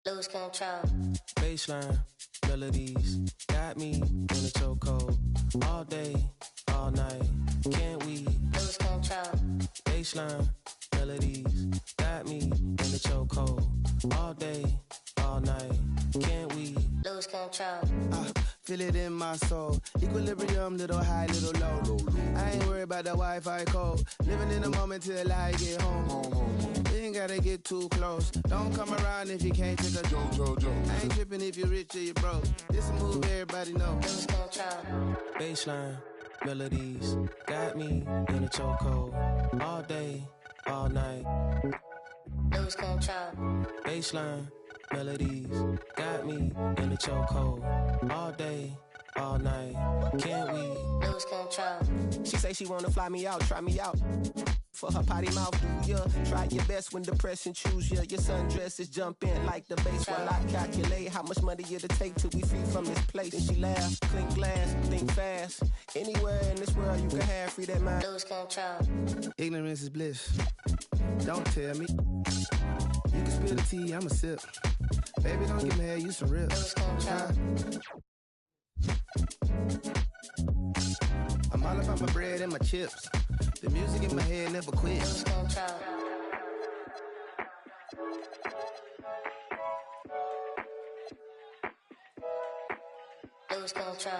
lose control. Baseline, melodies, got me in a chokehold. All day, all night, can't we lose control? Baseline, melodies, got me in a chokehold. All day, all night, can't we lose control? Feel it in my soul. Equilibrium, little high, little low. I ain't worried about the Wi-Fi code. Living in the moment till I get home. You ain't gotta get too close. Don't come around if you can't take a joke. I ain't tripping if you're rich or you broke. This a move everybody know. Lose control. Baseline, melodies, got me in a chokehold. All day, all night, lose control. Baseline, melodies, got me in a chokehold. All day, all night, can't we lose control? She say she wanna fly me out, try me out. For her potty mouth, do ya? Try your best when depression choose ya. Your sundresses jump in like the bass while I calculate how much money it'll take till we free from this place. And she laugh, clink glass, think fast. Anywhere in this world you can have free that mind. Lose control. Ignorance is bliss. Don't tell me. You can spill the tea, I'ma sip. Baby, don't get mad, you some rip. Lose control. I'm all about my bread and my chips. The music in my head never quits. Lose control. Lose control.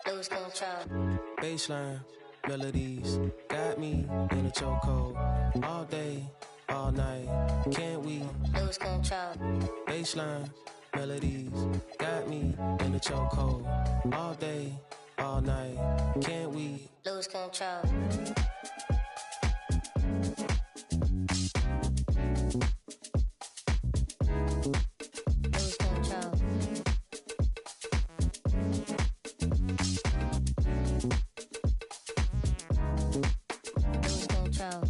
Lose control. Baseline, melodies, got me in a chokehold. All day, all night, can't we lose control? Baseline, melodies, got me in a chokehold. All day, all night, can't we lose control? Lose control. Lose control.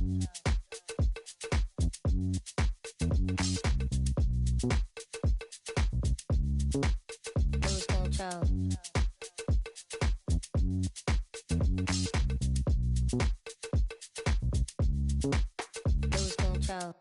Lose control. Lose control.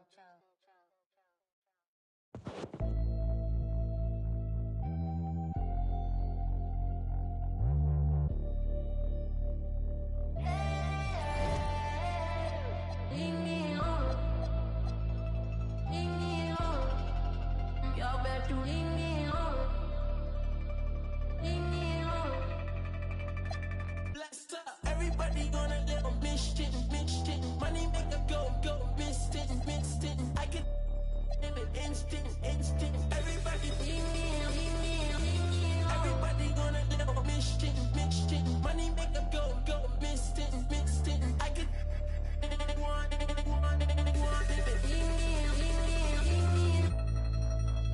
Everybody gonna live on mission. Money make a go, instant. I can live it instant. Everybody gonna live on mission. Money make a go, instant. I can want it.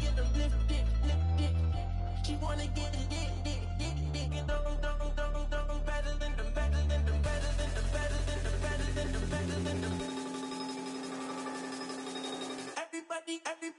Get them lifted. She wanna get it. Better than them. Everybody.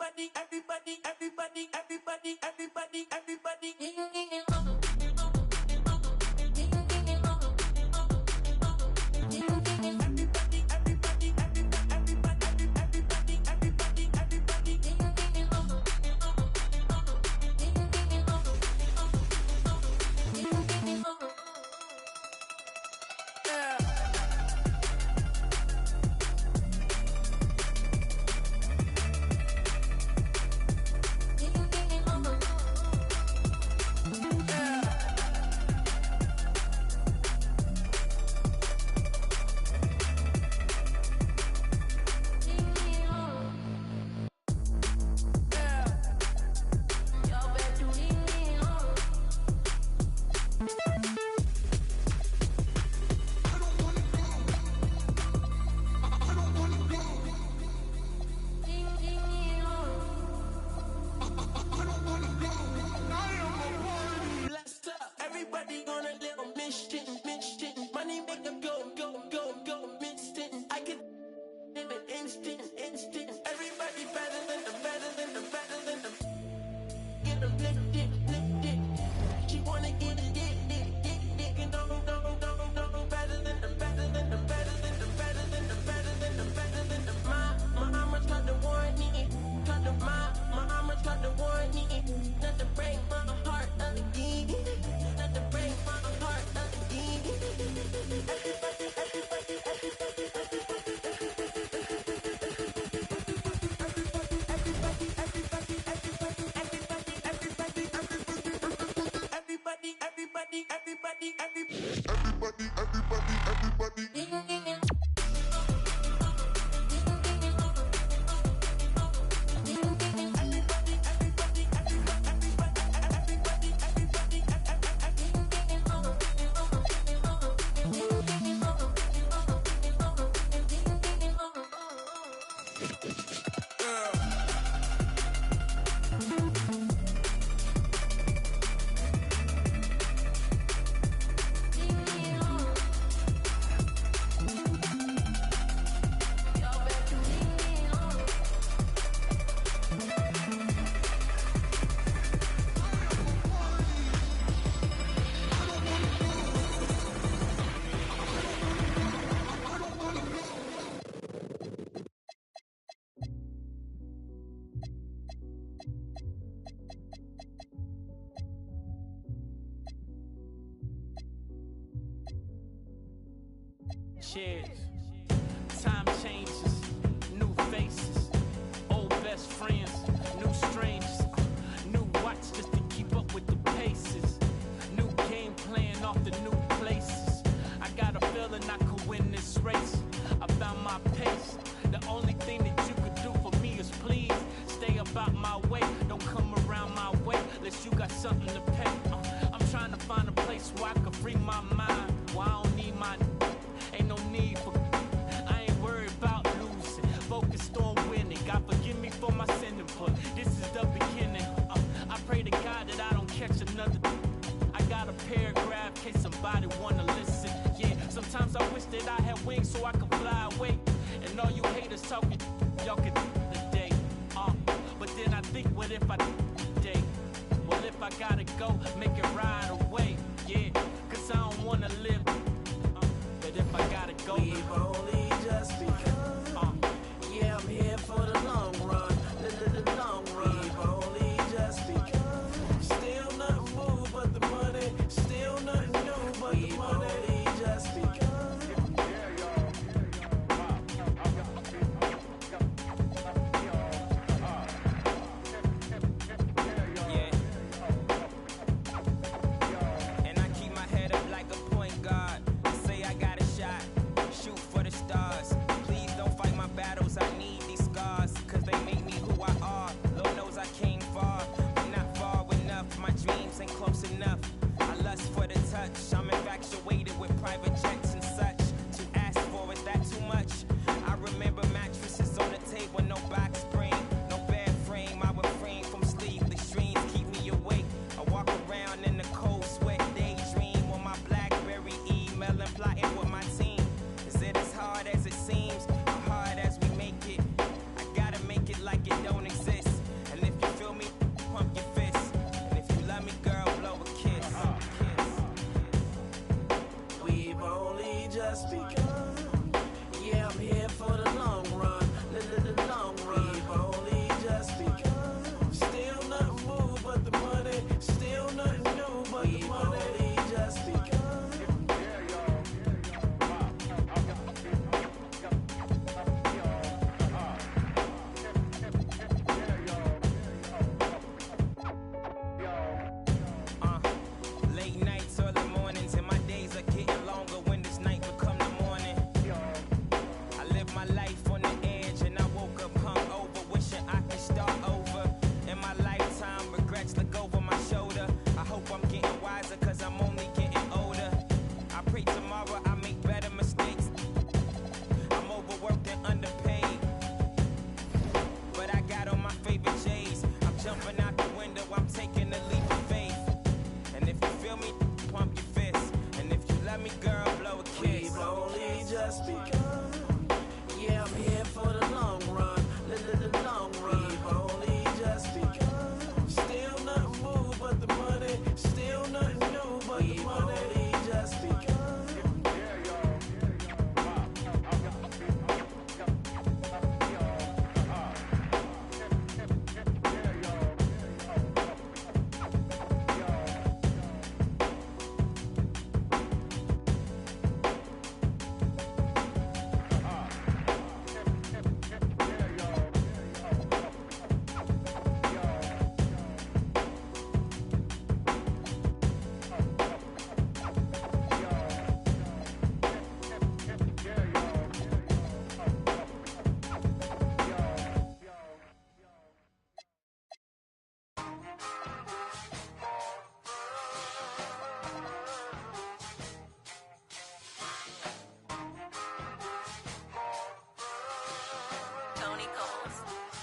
Cheers. Time changes, new faces, old best friends, new strangers, new watch just to keep up with the paces, new game plan off the new places. I got a feeling I could win this race. I found my pace. The only thing that you could do for me is please stay about my way. Don't come around my way unless you got something to pay. I'm trying to find a place where I can free my mind. Where I don't need my ain't no need for I ain't worried about losing, focused on winning. God forgive me for my sin input. This is the beginning. I pray to God that I don't catch another. I got a paragraph in case somebody wanna listen. Yeah, sometimes I wish that I had wings so I could fly away. And all you haters talking, y'all could today. But then I think, what if I today? Well, if I gotta go, make it right away. Yeah, cause I don't wanna live. But if I gotta go, we've only just begun. Yeah, I'm here for the long run. The long run. We've only just begun. Still nothing moved but the money. Still nothing new but the money. We've only just begun. And I keep my head up like a point guard. Say I got a shot, shoot for the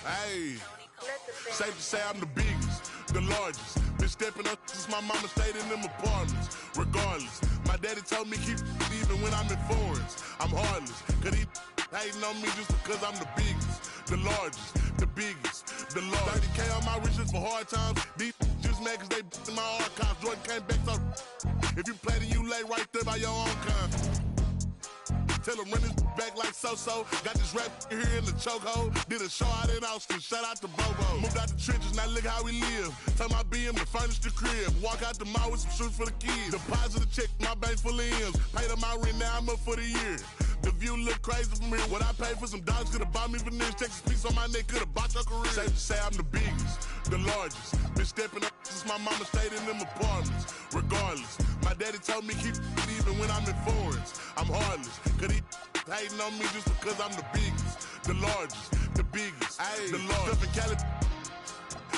Hey, safe to say I'm the biggest, the largest. Been stepping up since my mama stayed in them apartments. Regardless, my daddy told me keep even when I'm in foreigns. I'm heartless, cause he hating on me just because I'm the biggest, the largest, the biggest, the largest. 30K on my riches for hard times. These just mad cause they in my archives. Jordan came back so if you play then you lay right there by your own kind. Tell him run his back like so-so. Got this rap here in the chokehold. Did a show out in Austin. Shout out to Bobo. Moved out the trenches, now look how we live. Tell my BM to furnish the crib. Walk out the mall with some shoes for the kids. Deposit a check, my bank full of M's. Paid on my rent, now I'm up for the year. The view look crazy from here. What I paid for some dogs could've bought me veneers. Texas piece on my neck could've bought your career. Safe to say I'm the biggest, the largest. Been stepping up since my mama stayed in them apartments. Regardless, my daddy told me keep even when I'm in foreigns. I'm heartless, cause he hating on me just because I'm the biggest, the largest, the biggest, the largest. Up in Cali,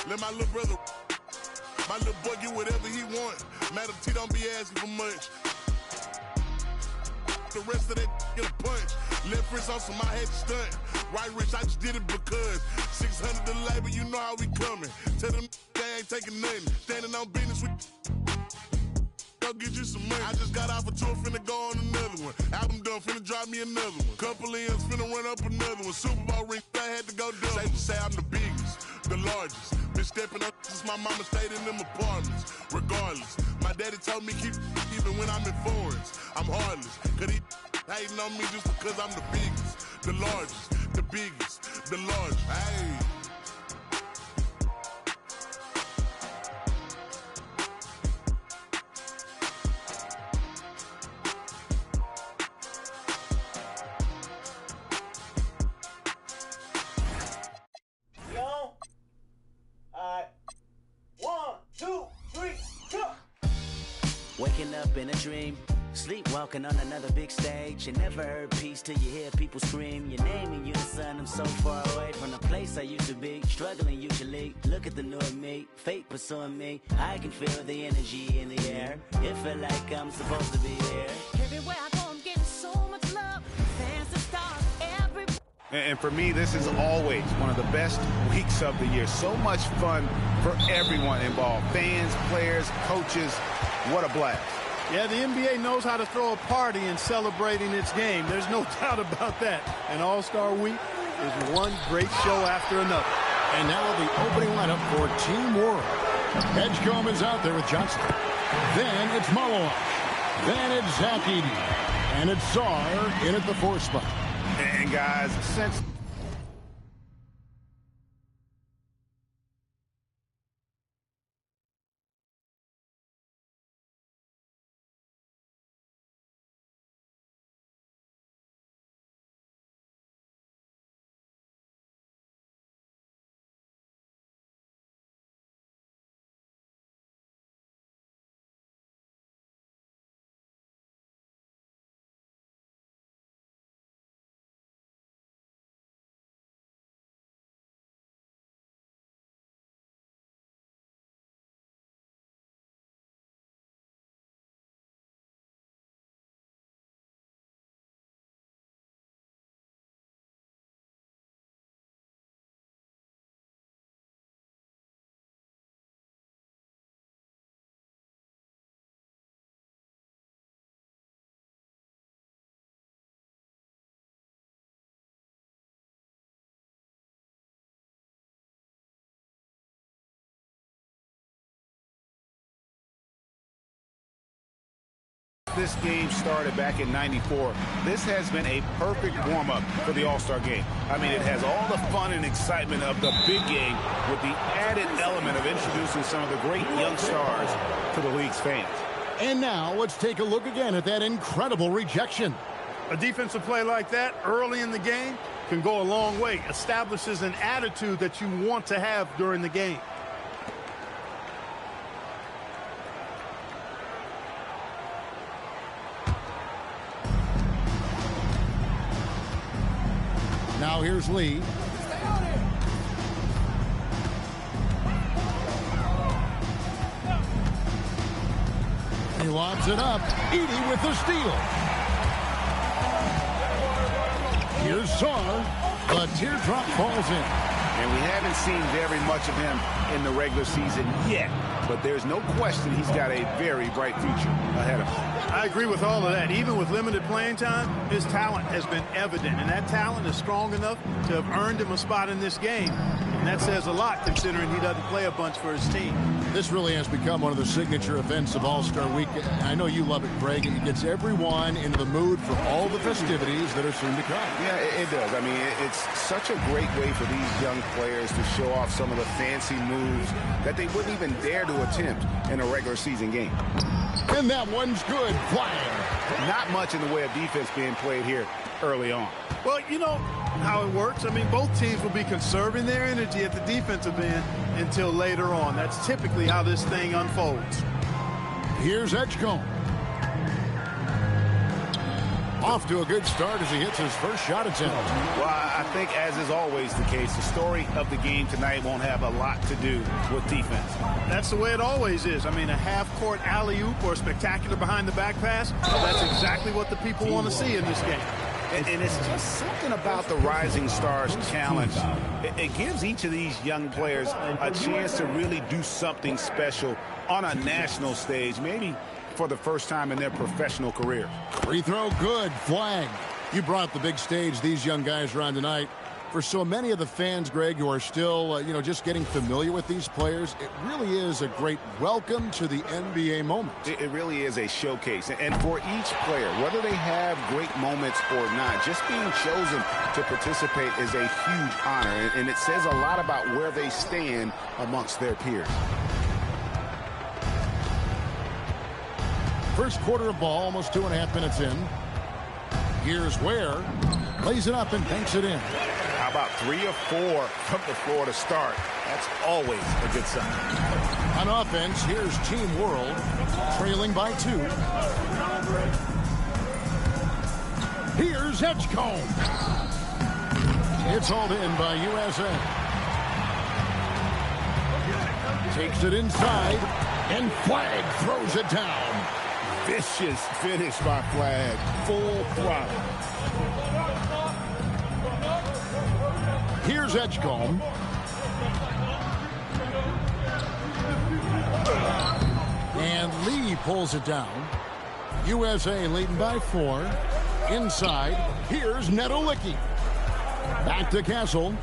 let my little brother, my little boy get whatever he want. Madam T don't be asking for much. The rest of that get a punch. Left wrist on some I had to stunt. Right wrist, I just did it because 600 the labor, you know how we coming. Tell them they ain't taking nothing. Standing on business with go get you some money. I just got off a tour, finna go on another one. Album done, finna drop me another one. Couple M's, finna run up another one. Super Bowl ring, I had to go double. Safe to say I'm the biggest, the largest. Been stepping up since my mama stayed in them apartments. Regardless, my daddy told me keep even when I'm in foreigns. I'm heartless, cause he hating on me just because I'm the biggest, the largest, the biggest, the largest. Hey. Waking up in a dream, sleepwalking on another big stage. You never heard peace till you hear people scream your name in unison. I'm so far away from the place I used to be, struggling usually. Look at the new me, fate pursuing me. I can feel the energy in the air. It feel like I'm supposed to be here. Everywhere I go, I'm getting so much love. Fans and stars, every. And for me, this is always one of the best weeks of the year. So much fun for everyone involved. Fans, players, coaches. What a blast. Yeah, the NBA knows how to throw a party in celebrating its game. There's no doubt about that. And All-Star Week is one great show after another. And now the opening lineup for Team World. Edgecombe is out there with Johnson. Then it's Malone. Then it's Zach Edey. And it's Czar in at the 4th spot. And guys, since this game started back in '94, this has been a perfect warm-up for the All-Star game. I mean, it has all the fun and excitement of the big game with the added element of introducing some of the great young stars to the league's fans. And now let's take a look again at that incredible rejection. A defensive play like that early in the game can go a long way. Establishes an attitude that you want to have during the game. Now here's Lee. He lobs it up. Edey with the steal. Here's Czar. The teardrop falls in. And we haven't seen very much of him in the regular season yet. But there's no question he's got a very bright future ahead of him. I agree with all of that. Even with limited playing time, his talent has been evident. And that talent is strong enough to have earned him a spot in this game. And that says a lot considering he doesn't play a bunch for his team. This really has become one of the signature events of All-Star Week. I know you love it, Greg. It gets everyone into the mood for all the festivities that are soon to come. Yeah, it does. I mean, it's such a great way for these young players to show off some of the fancy moves that they wouldn't even dare to attempt in a regular season game. And that one's good. Flying. Not much in the way of defense being played here early on. Well, you know how it works. I mean, both teams will be conserving their energy at the defensive end until later on. That's typically how this thing unfolds. Here's Edgecombe. Off to a good start as he hits his first shot attempt. Well, I think, as is always the case, the story of the game tonight won't have a lot to do with defense. That's the way it always is. I mean, a half-court alley-oop or a spectacular behind-the-back pass, that's exactly what the people want to see in this game. And it's just something about the Rising Stars Challenge. It gives each of these young players a chance to really do something special on a national stage, maybe for the first time in their professional career. Free throw good. Flag. You brought the big stage these young guys are on tonight. For so many of the fans, Greg, who are still, just getting familiar with these players, it really is a great welcome to the NBA moment. It really is a showcase. And for each player, whether they have great moments or not, just being chosen to participate is a huge honor. And it says a lot about where they stand amongst their peers. First quarter of ball, almost 2.5 minutes in. Here's Ware. Lays it up and banks it in. How about 3 or 4 from the floor to start? That's always a good sign. On offense, here's Team World, trailing by 2. Here's Edgecombe. It's hauled in by USA. Takes it inside, and Flag throws it down. Vicious finish by Flag. Full throttle. Here's Edgecombe. And Lee pulls it down. USA leading by 4. Inside, here's Nedolicki. Back to Castle.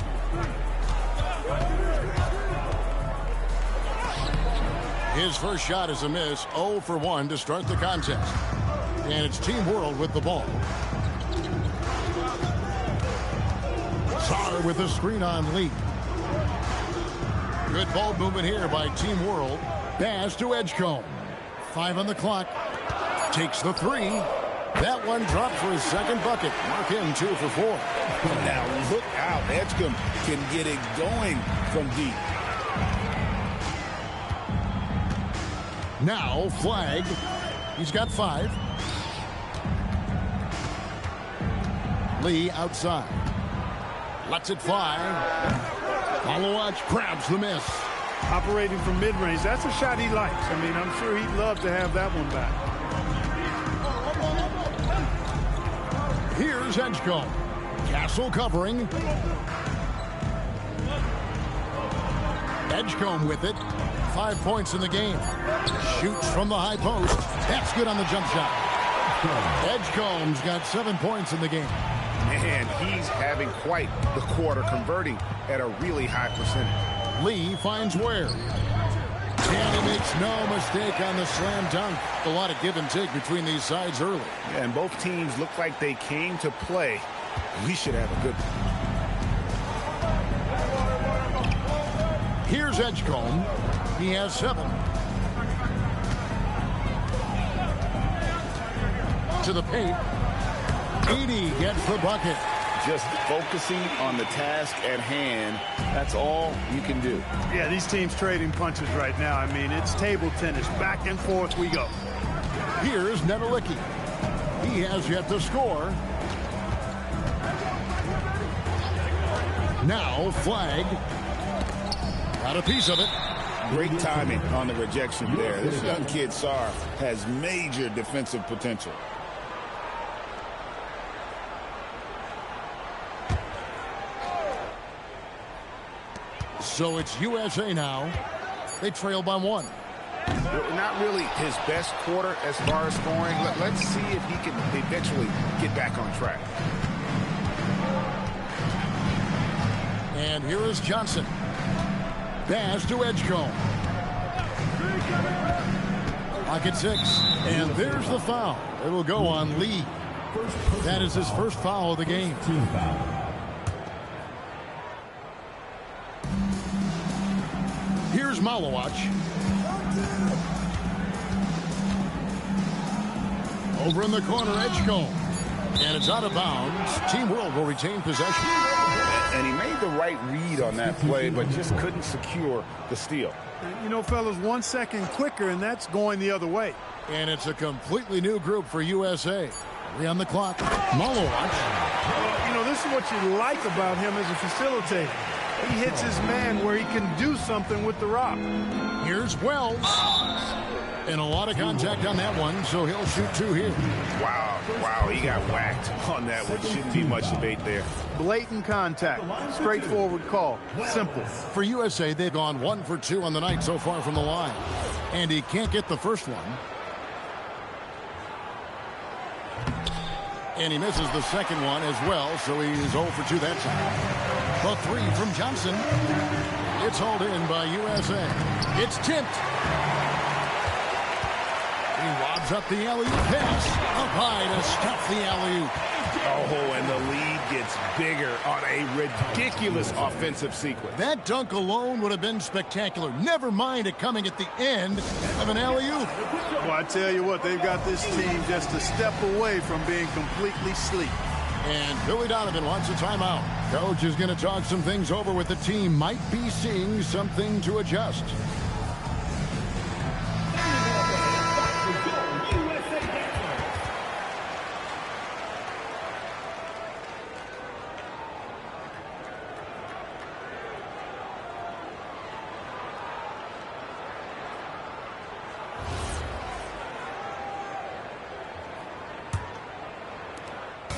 His first shot is a miss. 0 for 1 to start the contest. And it's Team World with the ball. Sarr with a screen on Lee. Good ball movement here by Team World. Pass to Edgecombe. 5 on the clock. Takes the 3. That one dropped for his second bucket. Mark him 2 for 4. Now look out. Edgecombe can get it going from deep. Now Flag. He's got 5. Lee outside. Lets it fly. Malawach grabs the miss. Operating from mid-range, that's a shot he likes. I mean, I'm sure he'd love to have that one back. Here's Edgecombe. Castle covering. Edgecombe with it. 5 points in the game. Shoots from the high post. That's good on the jump shot. Edgecombe's got 7 points in the game. Man, he's having quite the quarter, converting at a really high percentage. Lee finds Ware. And he makes no mistake on the slam dunk. A lot of give and take between these sides early. Yeah, and both teams look like they came to play. We should have a good one. Here's Edgecombe. He has 7. To the paint. 80 gets the bucket. Just focusing on the task at hand. That's all you can do. Yeah, these teams trading punches right now. I mean, it's table tennis. Back and forth we go. Here's Nedolicki. He has yet to score. Now Flag. Got a piece of it. Great timing on the rejection there. This young kid, Sarr, has major defensive potential. So it's USA now. They trail by 1. Not really his best quarter as far as scoring. Let's see if he can eventually get back on track. And here is Johnson. Pass to Edgecombe. Clock at 6. And there's the foul. It'll go on Lee. That is his first foul of the game. Here's Malawach. Over in the corner, Edgecombe. And it's out of bounds. Team World will retain possession. And he made the right read on that play, but just couldn't secure the steal. You know, fellas, 1 second quicker, and that's going the other way. And it's a completely new group for USA. 3 on the clock. Malawach. You know, this is what you like about him as a facilitator. He hits his man where he can do something with the rock. Here's Wells. And a lot of contact on that one, so he'll shoot 2 here. Wow, he got whacked on that one. Shouldn't be much debate there. Blatant contact. Straightforward call. Simple. For USA, they've gone 1 for 2 on the night so far from the line. And he can't get the first one. And he misses the second one as well, so he's 0 for 2 that time. The 3 from Johnson. It's hauled in by USA. It's tipped. He lobs up the alley-oop pass. Up high to stop the alley-oop. Oh, and the lead gets bigger on a ridiculous offensive sequence. That dunk alone would have been spectacular. Never mind it coming at the end of an alley-oop. Well, I tell you what, they've got this team just a step away from being completely sleep. And Billy Donovan wants a timeout. Coach is going to talk some things over with the team. Might be seeing something to adjust.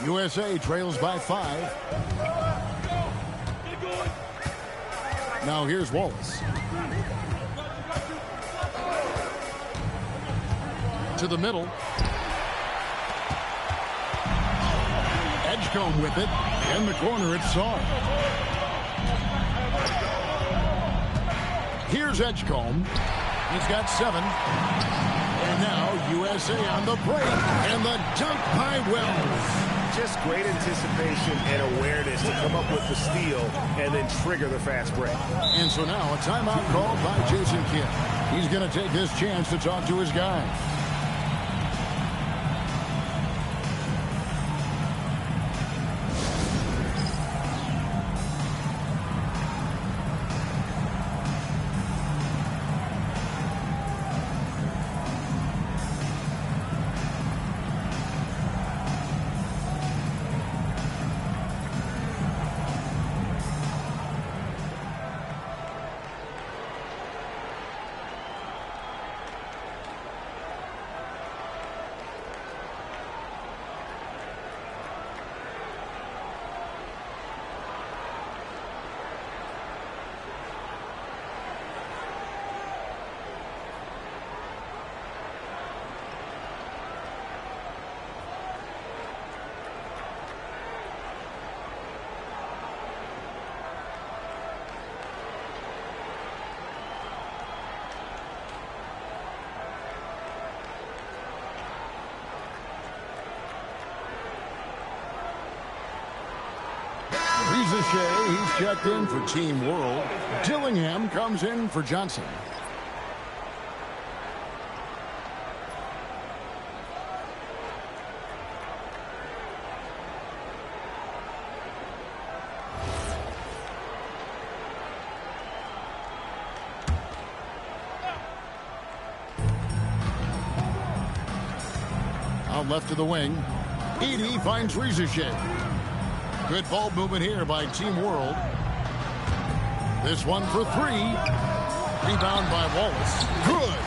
USA trails by 5. Now here's Wallace. To the middle. Edgecombe with it. In the corner, it's Sarr. Here's Edgecombe. He's got 7. And now USA on the break. And the dunk by Wells. Just great anticipation and awareness to come up with the steal and then trigger the fast break. And so now a timeout called by Jason Kidd. He's going to take this chance to talk to his guys. He's checked in for Team World. Dillingham comes in for Johnson. Out left to the wing. Edey finds Rizachet. Good ball movement here by Team World. This one for 3. Rebound by Wallace. Good.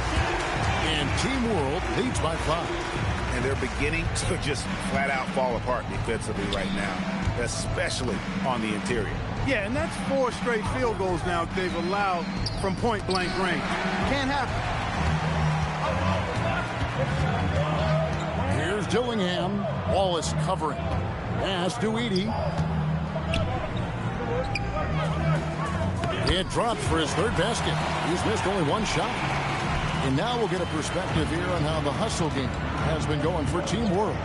And Team World leads by 5. And they're beginning to just flat out fall apart defensively right now, especially on the interior. Yeah, and that's 4 straight field goals now they've allowed from point-blank range. Can't happen. Here's Dillingham. Wallace covering. Pass to Edey. It drops for his 3rd basket. He's missed only 1 shot. And now we'll get a perspective here on how the hustle game has been going for Team World.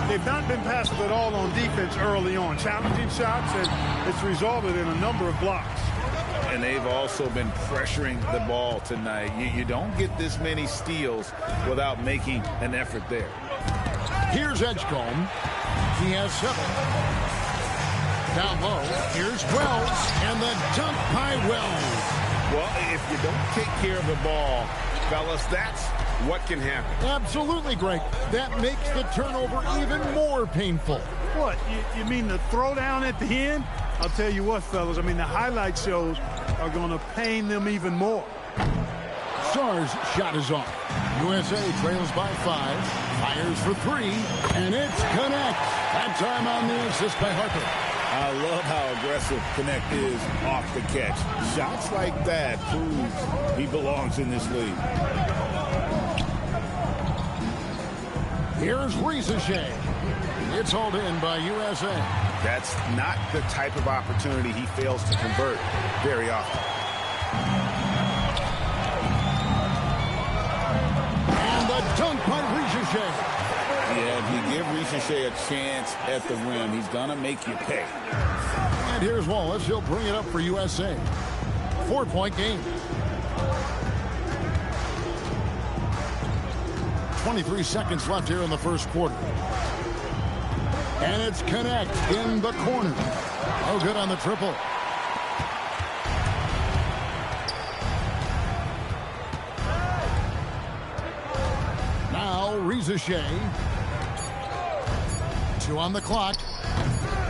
They've not been passive at all on defense early on. Challenging shots, and it's resulted in a number of blocks. And they've also been pressuring the ball tonight. You don't get this many steals without making an effort there. Here's Edgecombe. He has 7. Down low, here's Wells, and the dunk by Wells. Well, if you don't take care of the ball, fellas, that's what can happen. Absolutely, Greg. That makes the turnover even more painful. What, you mean the throwdown at the end? I'll tell you what, fellas, I mean, the highlight shows are going to pain them even more. Stars shot is off. USA trails by 5, fires for 3, and it's Connect. That time on the assist by Harper. I love how aggressive Connect is off the catch. Shots like that proves he belongs in this league. Here's Risacher. It's hauled in by USA. That's not the type of opportunity he fails to convert very often. And the dunk by Risacher. Yeah, if you give Risacher a chance at the rim, he's going to make you pay. And here's Wallace. He'll bring it up for USA. 4-point game. 23 seconds left here in the first quarter. And it's Connect in the corner. Oh, good on the triple. Now Risacher. 2 on the clock.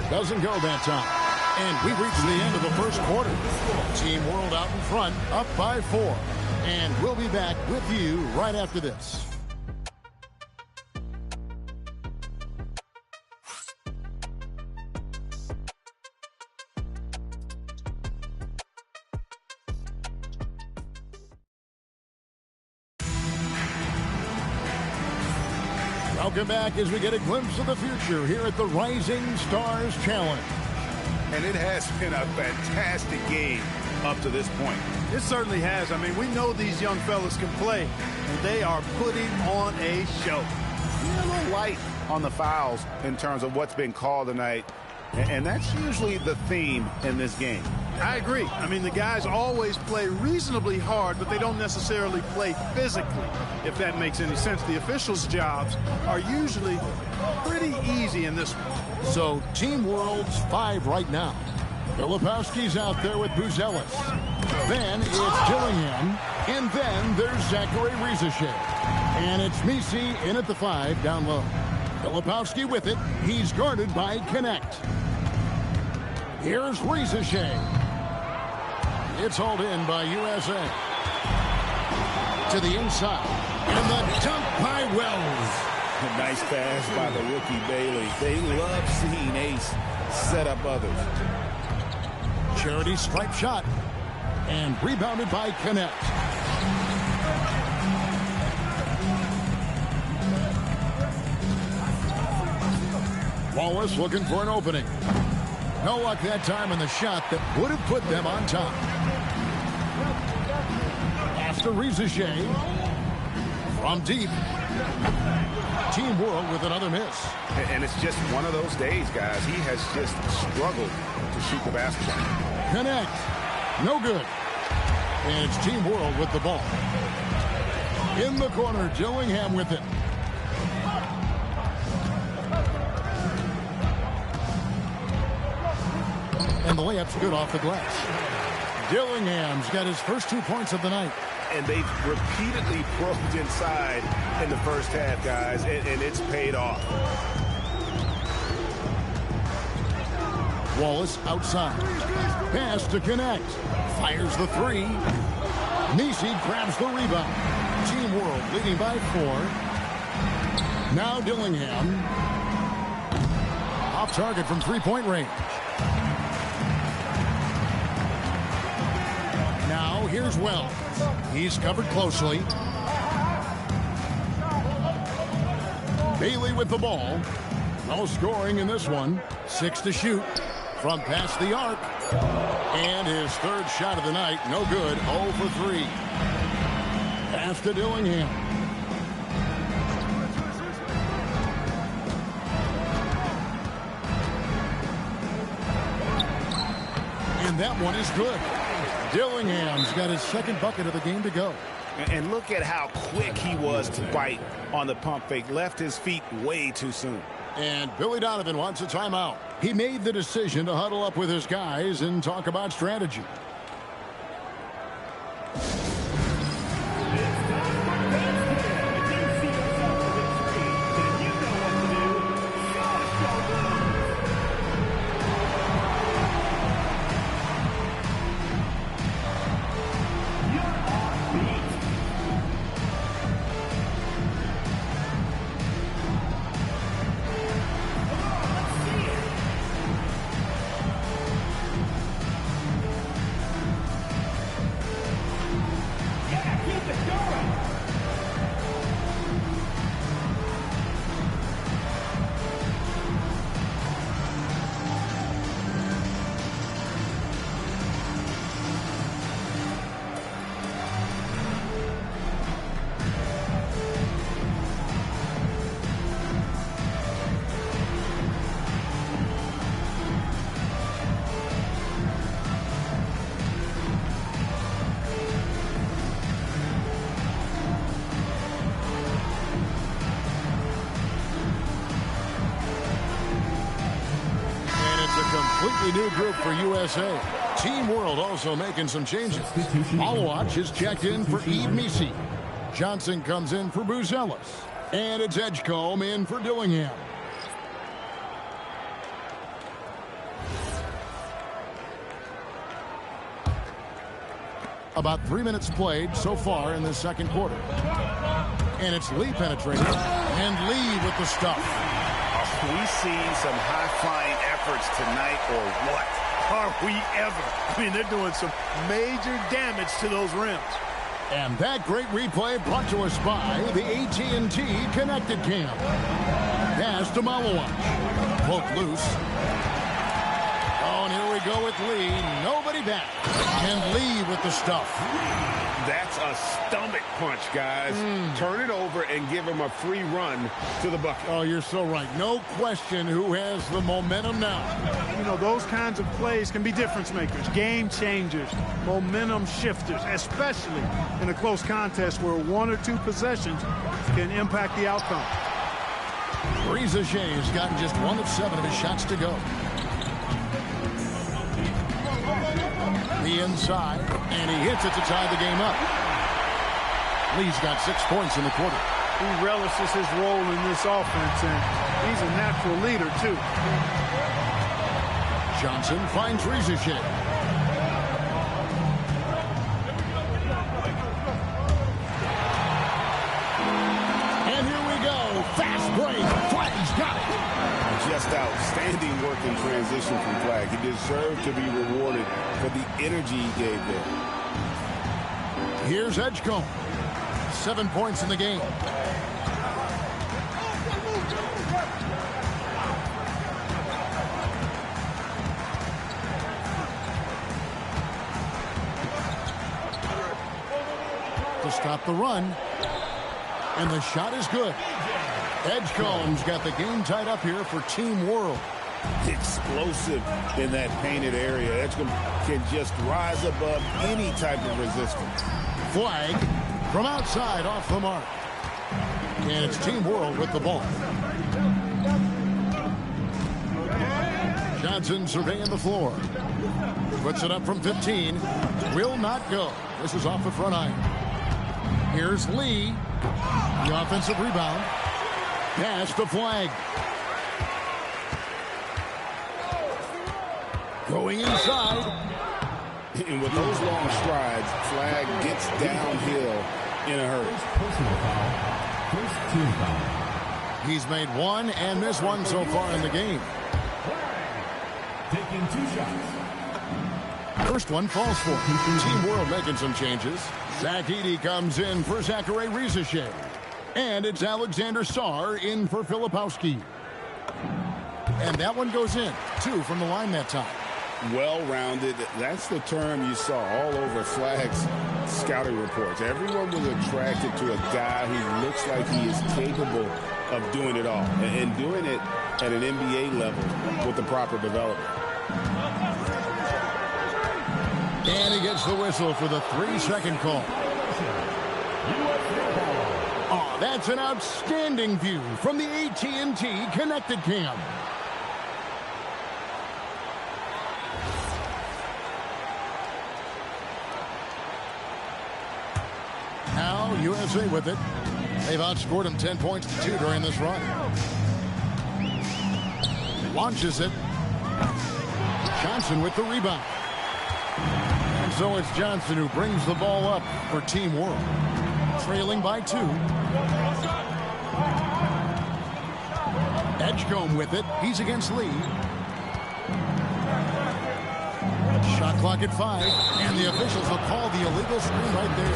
Doesn't go that time. And we've reached the end of the first quarter. Team World out in front, up by 4. And we'll be back with you right after this. Welcome back as we get a glimpse of the future here at the Rising Stars Challenge. And it has been a fantastic game up to this point. It certainly has. I mean, we know these young fellas can play, and they are putting on a show. A little light on the fouls in terms of what's been called tonight, and that's usually the theme in this game. I agree. I mean, the guys always play reasonably hard, but they don't necessarily play physically, if that makes any sense. The officials' jobs are usually pretty easy in this one. So, Team World's 5 right now. Filipowski's out there with Buzelis. Then it's Dillingham. And then there's Zachary Risacher. And it's Misi in at the 5 down low. Filipowski with it. He's guarded by Connect. Here's Risacher. It's hauled in by USA. To the inside. And the dunk by Wells. A nice pass by the rookie Bailey. They love seeing Ace set up others. Charity stripe shot. And rebounded by Connect. Wallace looking for an opening. No luck that time in the shot that would have put them on top. Pass to Risacher. From deep. Team World with another miss. And it's just one of those days, guys. He has just struggled to shoot the basketball. Connect. No good. And it's Team World with the ball. In the corner, Dillingham with it. And the layup's good off the glass. Dillingham's got his first 2 points of the night. And they've repeatedly probed inside in the first half, guys, and it's paid off. Wallace outside. Pass to Connect. Fires the 3. Nisi grabs the rebound. Team World leading by 4. Now Dillingham. Off target from 3-point range. here's Wells. He's covered closely. Bailey with the ball. No scoring in this one. 6 to shoot from past the arc. And his third shot of the night, no good, 0 for 3. Pass to Dillingham. And that one is good. Dillingham's got his second bucket of the game to go. And look at how quick he was to bite on the pump fake. Left his feet way too soon. And Billy Donovan wants a timeout. He made the decision to huddle up with his guys and talk about strategy. Completely new group for USA. Team World also making some changes. Malawach is checked in for Eve Misi. Johnson comes in for Buzelis. And it's Edgecombe in for Dillingham. About 3 minutes played so far in the second quarter. And it's Lee penetrating. And Lee with the stuff. We seen some high-flying efforts tonight, or what? Are we ever? I mean, they're doing some major damage to those rims. And that great replay brought to us by the AT&T Connected Cam. Pass to Malawach. Poke loose. Oh, and here we go with Lee. Nobody back. And Lee with the stuff. That's a stomach punch, guys. Turn it over and give him a free run to the bucket. Oh, you're so right. No question who has the momentum now. You know, those kinds of plays can be difference makers, game changers, momentum shifters, especially in a close contest where 1 or 2 possessions can impact the outcome. Reza Shea has gotten just 1 of 7 of his shots to go. The inside, and he hits it to tie the game up. Lee's got 6 points in the quarter. He relishes his role in this offense, and he's a natural leader, too. Johnson finds Reza Shea. And here we go. Fast break. Flag's got it. Just outstanding work in transition from Flag. He deserved to be rewarded for the energy he gave there. Here's Edgecombe. 7 points in the game. To stop the run. And the shot is good. Edgecombe's got the game tied up here for Team World. Explosive in that painted area. Edgecombe can just rise above any type of resistance. Flag from outside off the mark. And it's Team World with the ball. Johnson surveying the floor. Puts it up from 15. Will not go. This is off the front iron. Here's Lee. The offensive rebound. Pass to Flag. Going inside. And with those long strides, Flag gets downhill in a hurry. First team foul. He's made 1 and missed 1 so far in the game. Taking 2 shots. First one falls for Team World making some changes. Zach Edey comes in for Zachary Rizachet. And it's Alexander Sarr in for Filipowski. And that one goes in. 2 from the line that time. Well-rounded. That's the term you saw all over Flag's scouting reports. Everyone was attracted to a guy who looks like he is capable of doing it all and doing it at an NBA level with the proper development. And he gets the whistle for the 3-second call. Oh, that's an outstanding view from the AT&T Connected Cam. Now USA with it. They've outscored them 10 points to 2 during this run. Launches it. Johnson with the rebound. And so it's Johnson who brings the ball up for Team World. Trailing by 2. Edgecombe with it. He's against Lee. Shot clock at 5. And the officials will call the illegal screen right there.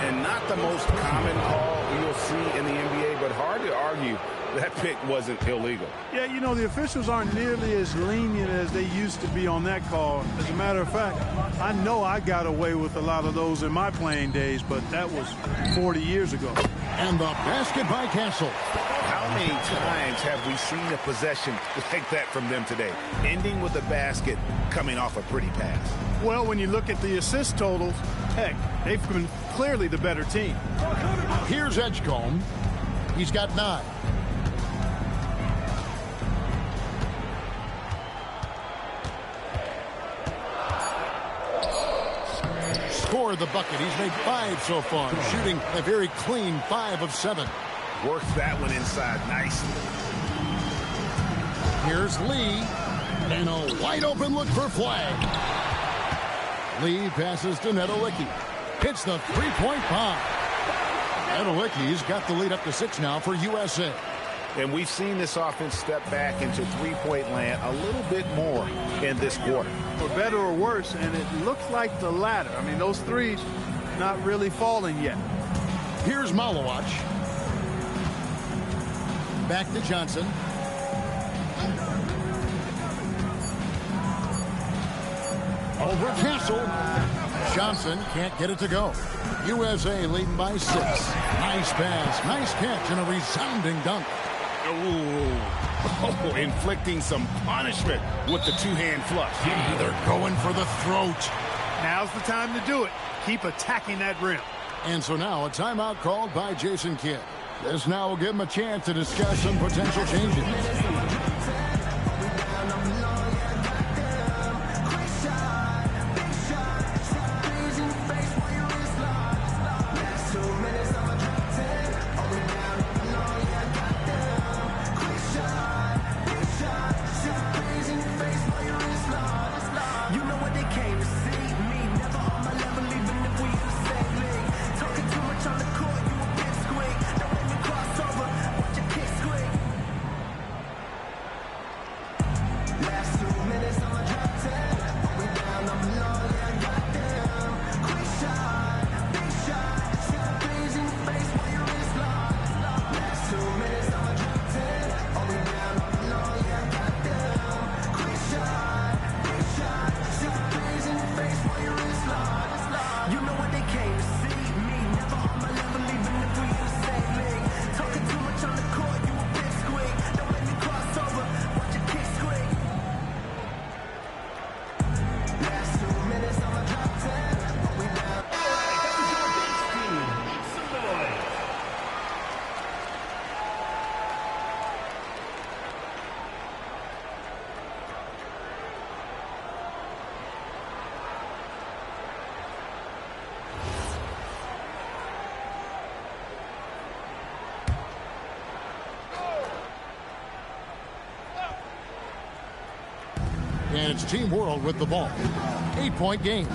And not the most common call you'll see in the NBA, but hard to argue that pick wasn't illegal. Yeah, you know, the officials aren't nearly as lenient as they used to be on that call. As a matter of fact, I know I got away with a lot of those in my playing days, but that was 40 years ago. And the basket by Castle. How many times have we seen a possession like that from them today? Ending with a basket, coming off a pretty pass. Well, when you look at the assist totals, heck, they've been clearly the better team. Here's Edgecombe. He's got 9. Scored the bucket. He's made 5 so far, shooting a very clean 5 of 7. Works that one inside nicely. Here's Lee, and a wide open look for Flag. Lee passes to Nedolicki. Hits the 3-point bomb. Nedolicki's got the lead up to 6 now for USA. And we've seen this offense step back into 3-point land a little bit more in this quarter. For better or worse, and it looks like the latter. I mean, those threes not really falling yet. Here's Malawach. Back to Johnson. Over Castle. Johnson can't get it to go. USA leading by 6. Nice pass, nice catch, and a resounding dunk. Oh, inflicting some punishment with the 2-hand flush. They're going for the throat. Now's the time to do it. Keep attacking that rim. And so now a timeout called by Jason Kidd. This now will give him a chance to discuss some potential changes. And it's Team World with the ball. 8-point game.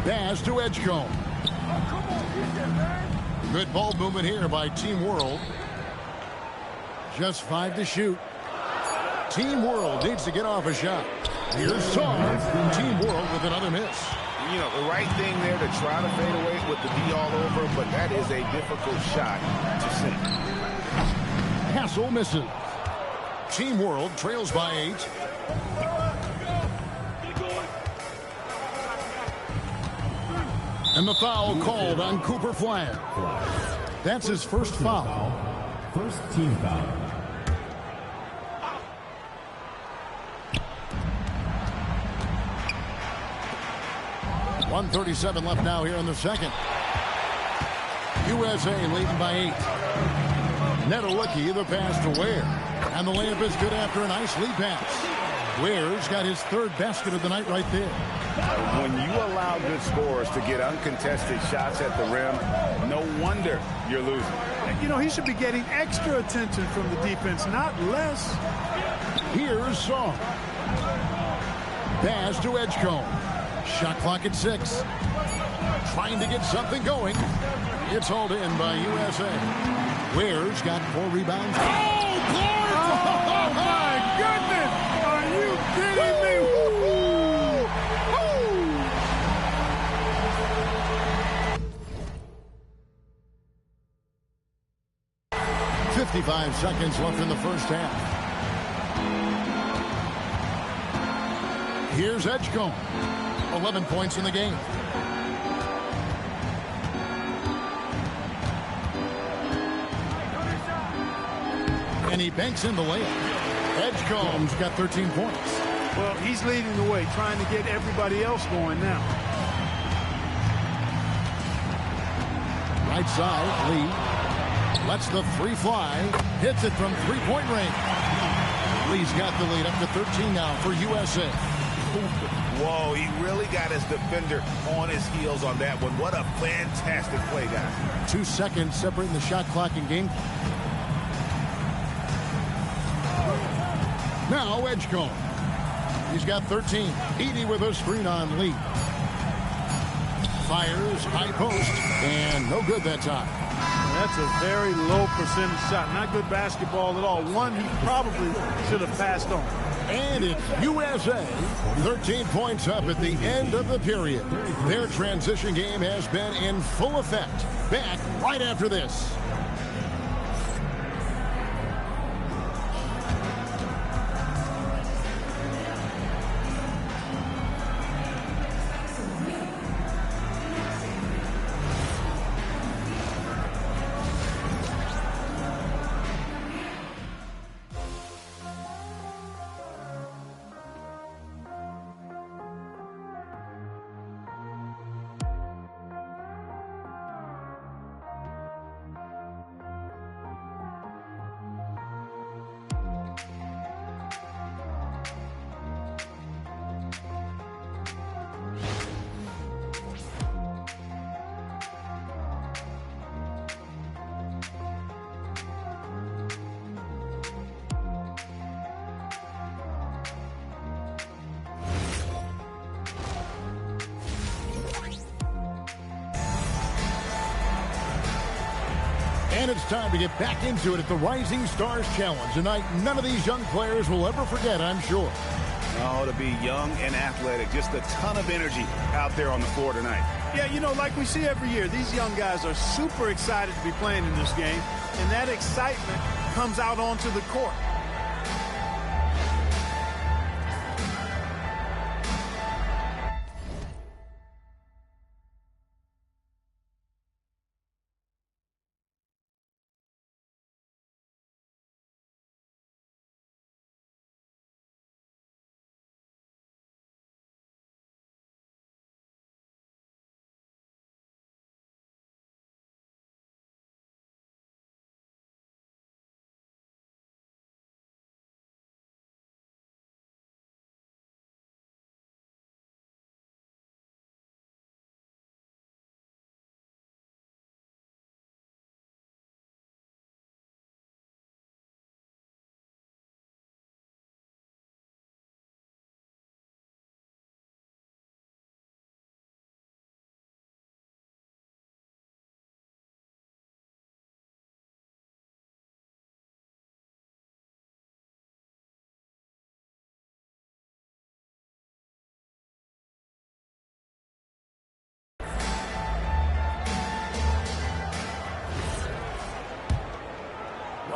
Pass to Edgecombe. Good ball movement here by Team World. Just 5 to shoot. Team World needs to get off a shot. Here's Song. Team World with another miss. You know, the right thing there to try to fade away with the D all over, but that is a difficult shot to sink. Hassel misses. Team World trails by 8. And the foul called on Cooper Flag. That's his first foul. First team foul. .137 left now here in the second. USA leading by 8. Netolicky, the pass to Ware. And the layup is good after a nice lead pass. Ware's got his third basket of the night right there. When you allow good scorers to get uncontested shots at the rim, no wonder you're losing. You know, he should be getting extra attention from the defense, not less. Here's Song. Pass to Edgecombe. Shot clock at 6. Trying to get something going. It's hauled in by USA. Ware's got 4 rebounds. Oh, Clark! Oh, my goodness! Are you kidding me? 55 seconds left in the first half. Here's Edgecombe. 11 points in the game. And he banks in the layup. Edgecombe's got 13 points. Well, he's leading the way, trying to get everybody else going now. Right side, Lee. Lets the 3 fly. Hits it from 3-point range. Lee's got the lead up to 13 now for USA. Whoa, he really got his defender on his heels on that one. What a fantastic play, guys. 2 seconds separating the shot clock and game. Now Edgecombe. He's got 13. Edey with a screen on Lee. Fires, high post, and no good that time. That's a very low percentage shot. Not good basketball at all. One he probably should have passed on. And it's USA. 13 points up at the end of the period. Their transition game has been in full effect. Back right after this. And it's time to get back into it at the Rising Stars Challenge. A night none of these young players will ever forget, I'm sure. Oh, to be young and athletic. Just a ton of energy out there on the floor tonight. Yeah, you know, like we see every year, these young guys are super excited to be playing in this game. And that excitement comes out onto the court.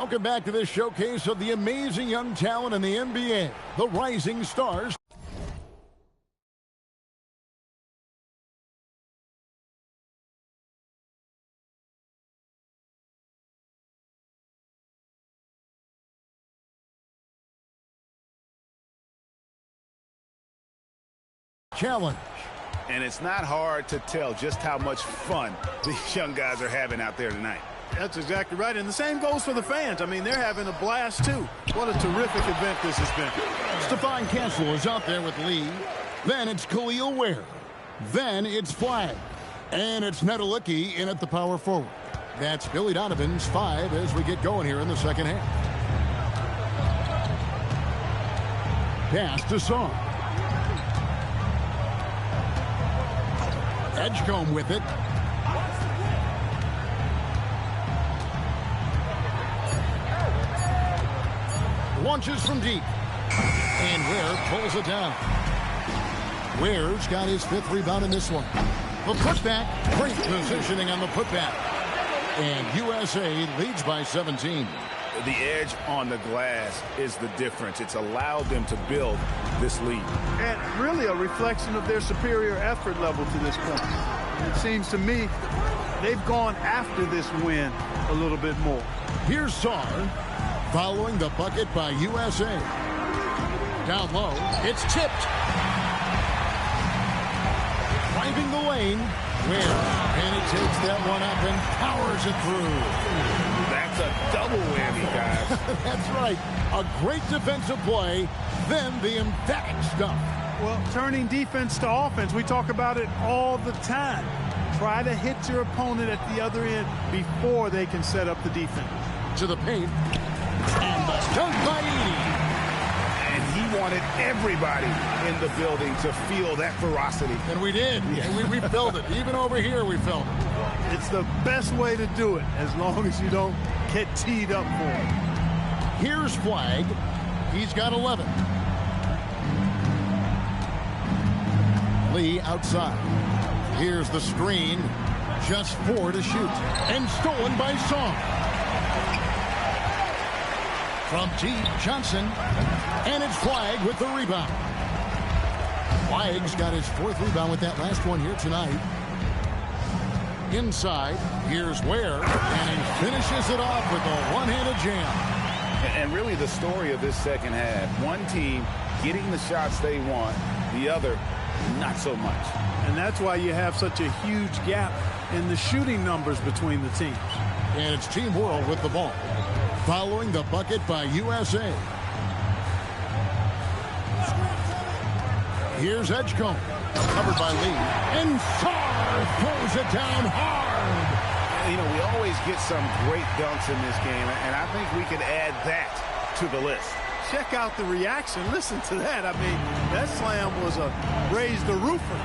Welcome back to this showcase of the amazing young talent in the NBA, the Rising Stars. Challenge. And it's not hard to tell just how much fun these young guys are having out there tonight. That's exactly right. And the same goes for the fans. I mean, they're having a blast, too. What a terrific event this has been. Stephon Castle is out there with Lee. Then it's Khalil Ware. Then it's Flagg. And it's Nedelicki in at the power forward. That's Billy Donovan's 5 as we get going here in the second half. Pass to Song. Edgecombe with it. Launches from deep. And Ware pulls it down. Ware's got his 5th rebound in this one. The putback. Great positioning on the putback. And USA leads by 17. The edge on the glass is the difference. It's allowed them to build this lead. And really a reflection of their superior effort level to this point. It seems to me they've gone after this win a little bit more. Here's Sarr following the bucket by USA. Down low, it's tipped. Driving the lane, Ware, and he takes that one up and powers it through. That's a double whammy, guys. That's right. A great defensive play, then the emphatic stuff. Well, turning defense to offense, we talk about it all the time. Try to hit your opponent at the other end before they can set up the defense. To the paint. And the dunk by Edey. And he wanted everybody in the building to feel that ferocity. And we did. Yeah. And we felt it. Even over here, we felt it. It's the best way to do it, as long as you don't get teed up for it. Here's Flagg. He's got 11. Lee outside. Here's the screen. Just 4 to shoot. And stolen by Song. From T. Johnson. And it's Flagg with the rebound. Flagg's got his 4th rebound with that last one here tonight. Inside, here's Ware, and he finishes it off with a one-handed jam. And really the story of this second half, one team getting the shots they want, the other not so much. And that's why you have such a huge gap in the shooting numbers between the teams. And it's Team World with the ball. Following the bucket by USA. Here's Edgecombe. Covered by Lee. And Sarr throws it down hard. You know, we always get some great dunks in this game, and I think we can add that to the list. Check out the reaction. Listen to that. I mean, that slam was a raise the roofer.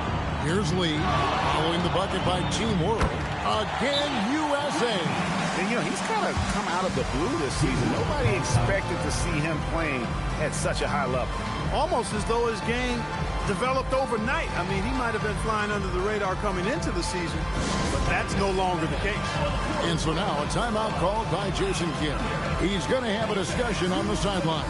Here's Lee following the bucket by Team World. Again, USA. And, you know, he's kind of come out of the blue this season. Nobody expected to see him playing at such a high level. Almost as though his game developed overnight. I mean, he might have been flying under the radar coming into the season, but that's no longer the case. And so now a timeout called by Jason Kidd. He's going to have a discussion on the sideline.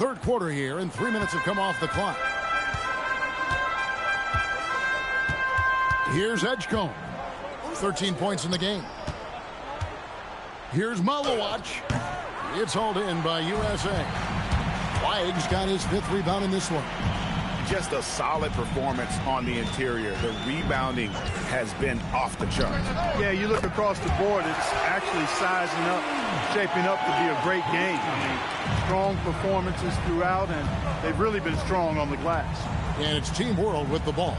third quarter here, and 3 minutes have come off the clock. Here's Edgecombe. 13 points in the game. Here's Malawach. It's hauled in by USA. Flag's got his 5th rebound in this one. Just a solid performance on the interior. The rebounding has been off the charts. Yeah, you look across the board, it's actually sizing up, shaping up to be a great game. I mean, strong performances throughout, and they've really been strong on the glass. And it's Team World with the ball,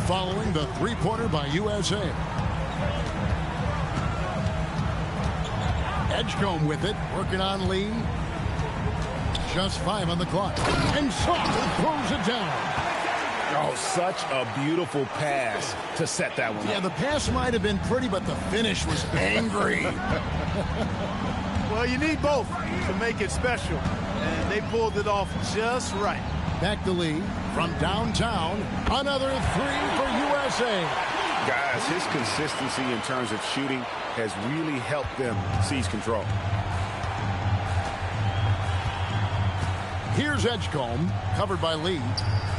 following the three-pointer by USA. Edgecombe with it, working on Lee. Just 5 on the clock. And Saul throws it down. Oh, such a beautiful pass to set that one up. Yeah, the pass might have been pretty, but the finish was angry. Well, you need both to make it special. And they pulled it off just right. Back to Lee from downtown. Another 3 for USA. Guys, his consistency in terms of shooting has really helped them seize control. Here's Edgecombe, covered by Lee.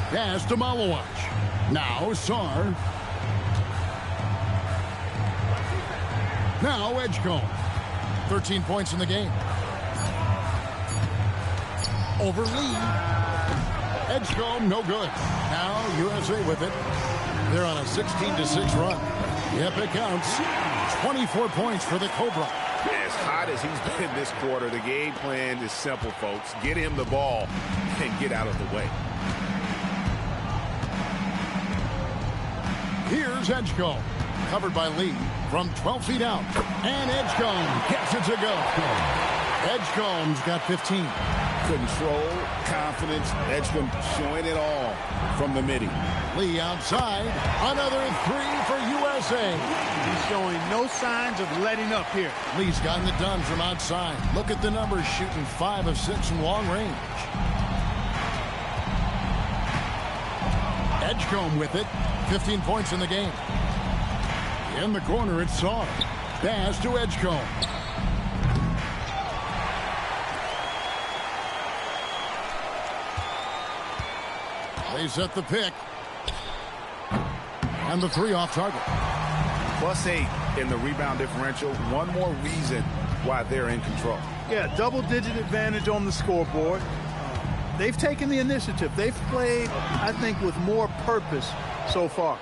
Pass to Malawach. Now Sarr. Now Edgecombe. 13 points in the game. Over Lee. Edgecombe, no good. Now USA with it. They're on a 16-6 run. Yep, it counts. 24 points for the Cobra. As hot as he's been this quarter, the game plan is simple, folks. Get him the ball and get out of the way. Here's Edgecombe, covered by Lee from 12 feet out. And Edgecombe gets it to go. Edgecombe's got 15. Control, confidence, Edgecombe showing it all from the midi. Lee outside. Another 3 for USA. He's showing no signs of letting up here. Lee's gotten it done from outside. Look at the numbers, shooting 5 of 6 from long range. Edgecombe with it. 15 points in the game. In the corner, it's Saw. Pass to Edgecombe. They set the pick. And the 3 off target. +8 in the rebound differential. One more reason why they're in control. Yeah, double-digit advantage on the scoreboard. They've taken the initiative. They've played, I think, with more purpose so far.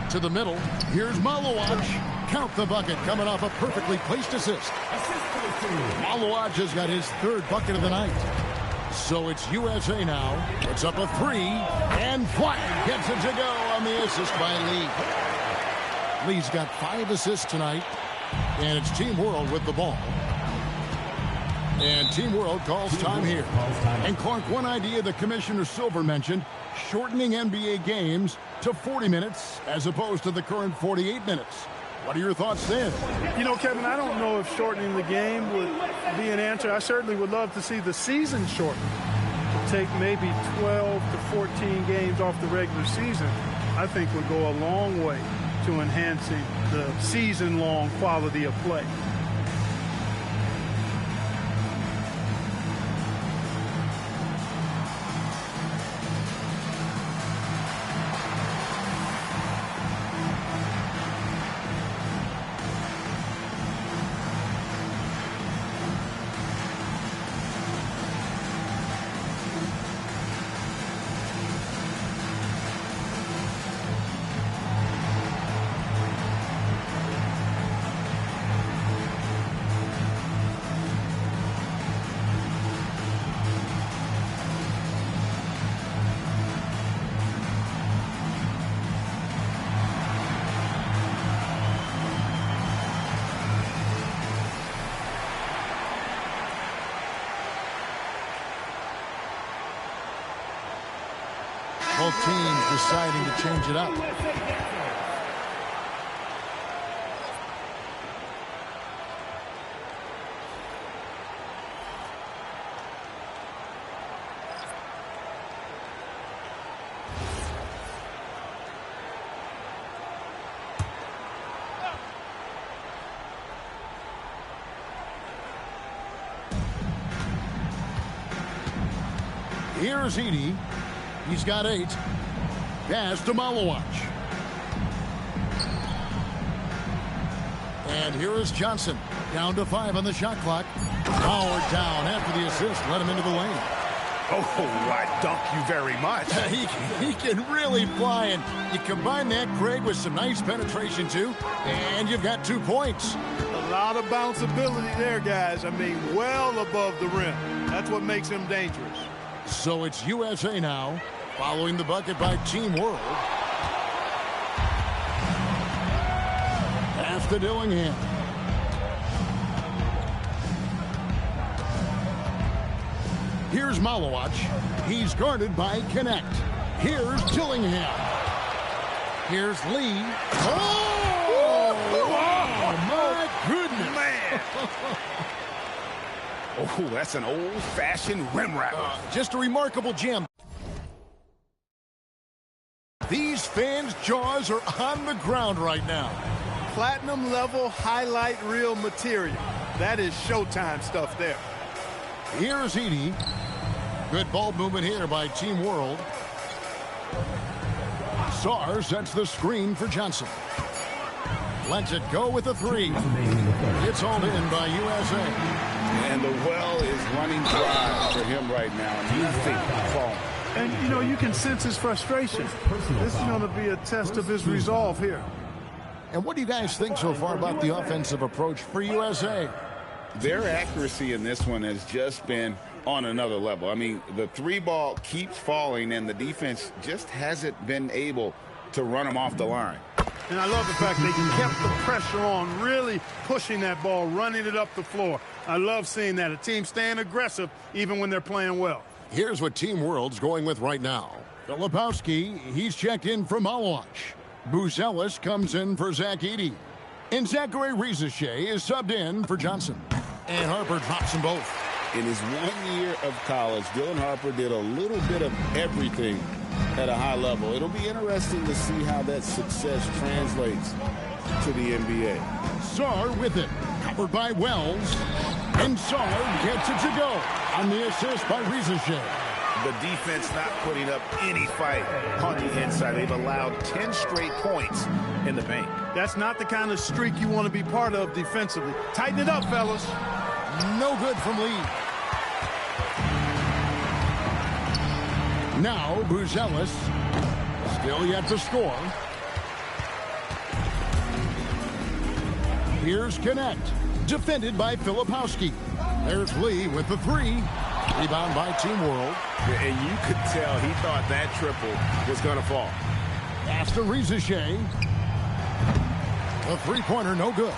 To the middle. Here's Malawach. Count the bucket coming off a perfectly placed assist. Malawach has got his 3rd bucket of the night. So it's USA now. It's up a 3. And Flag gets it to go on the assist by Lee. Lee's got 5 assists tonight. And it's Team World with the ball. And Team World calls time here. And Clark, one idea that Commissioner Silver mentioned, shortening NBA games to 40 minutes as opposed to the current 48 minutes. What are your thoughts there? You know, Kevin, I don't know if shortening the game would be an answer. I certainly would love to see the season shortened. Take maybe 12 to 14 games off the regular season. I think would go a long way to enhancing the season-long quality of play. Both teams deciding to change it up. Here's Edey. He's got 8. Pass to Malowacz. And here is Johnson. Down to 5 on the shot clock. Howard down after the assist. Let him into the lane. Oh, I dunk you very much. He can really fly, and you combine that, Craig, with some nice penetration, too, and you've got 2 points. A lot of bounceability there, guys. I mean, well above the rim. That's what makes him dangerous. So it's USA now, following the bucket by Team World. Pass to Dillingham. Here's Malowacz. He's guarded by Connect. Here's Dillingham. Here's Lee. Oh! My goodness. Man. Oh, that's an old-fashioned rim wrapper. Just a remarkable jam. These fans' jaws are on the ground right now. Platinum level highlight reel material. That is Showtime stuff there. Here's Edey. Good ball movement here by Team World. Sarr sets the screen for Johnson. Lets it go with a 3. It's hauled in by USA. And the well is running dry for him right now. Nothing falling. And, you know, you can sense his frustration. This is going to be a test of his resolve here. And what do you guys think so far about the offensive approach for USA? Their accuracy in this one has just been on another level. I mean, the 3-ball keeps falling, and the defense just hasn't been able to run them off the line. And I love the fact they kept the pressure on, really pushing that ball, running it up the floor. I love seeing that. A team staying aggressive even when they're playing well. Here's what Team World's going with right now. Filipowski, he's checked in for Malowacz. Buzelis comes in for Zach Edey. And Zachary Risacher is subbed in for Johnson. And Harper drops them both. In his 1 year of college, Dylan Harper did a little bit of everything at a high level. It'll be interesting to see how that success translates to the NBA. Sarr with it. Covered by Wells. And Sarr gets it to go on the assist by Risacher. The defense not putting up any fight on the inside. They've allowed 10 straight points in the paint. That's not the kind of streak you want to be part of defensively. Tighten it up, fellas. No good from Lee. Now Buzelis still yet to score. Here's Connect, defended by Filipowski. There's Lee with the 3. Rebound by Team World. And you could tell he thought that triple was going to fall. Pass to Risacher. The 3-pointer, no good.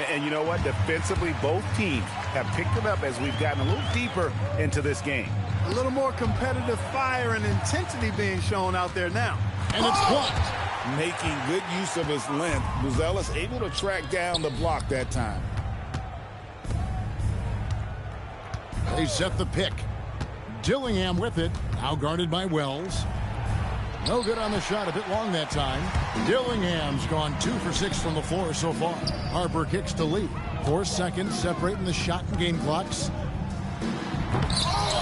And you know what? Defensively, both teams have picked it up as we've gotten a little deeper into this game. A little more competitive fire and intensity being shown out there now. And it's blocked. Making good use of his length. Buzelis able to track down the block that time. They set the pick. Dillingham with it. Now guarded by Wells. No good on the shot. A bit long that time. Dillingham's gone 2 for 6 from the floor so far. Harper kicks to Lee. 4 seconds separating the shot and game clocks.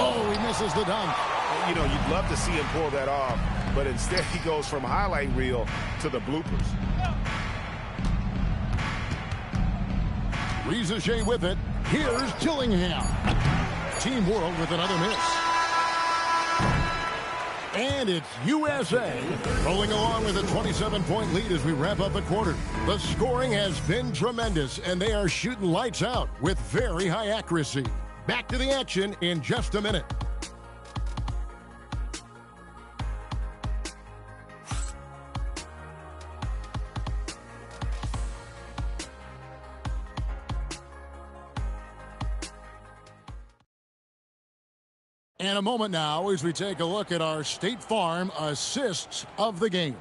Oh, he misses the dunk. You know, you'd love to see him pull that off, but instead he goes from highlight reel to the bloopers. Risacher with it. Here's Dillingham. Team World with another miss. And it's USA rolling along with a 27-point lead as we wrap up the quarter. The scoring has been tremendous, and they are shooting lights out with very high accuracy. Back to the action in just a minute. And a moment now as we take a look at our State Farm assists of the game.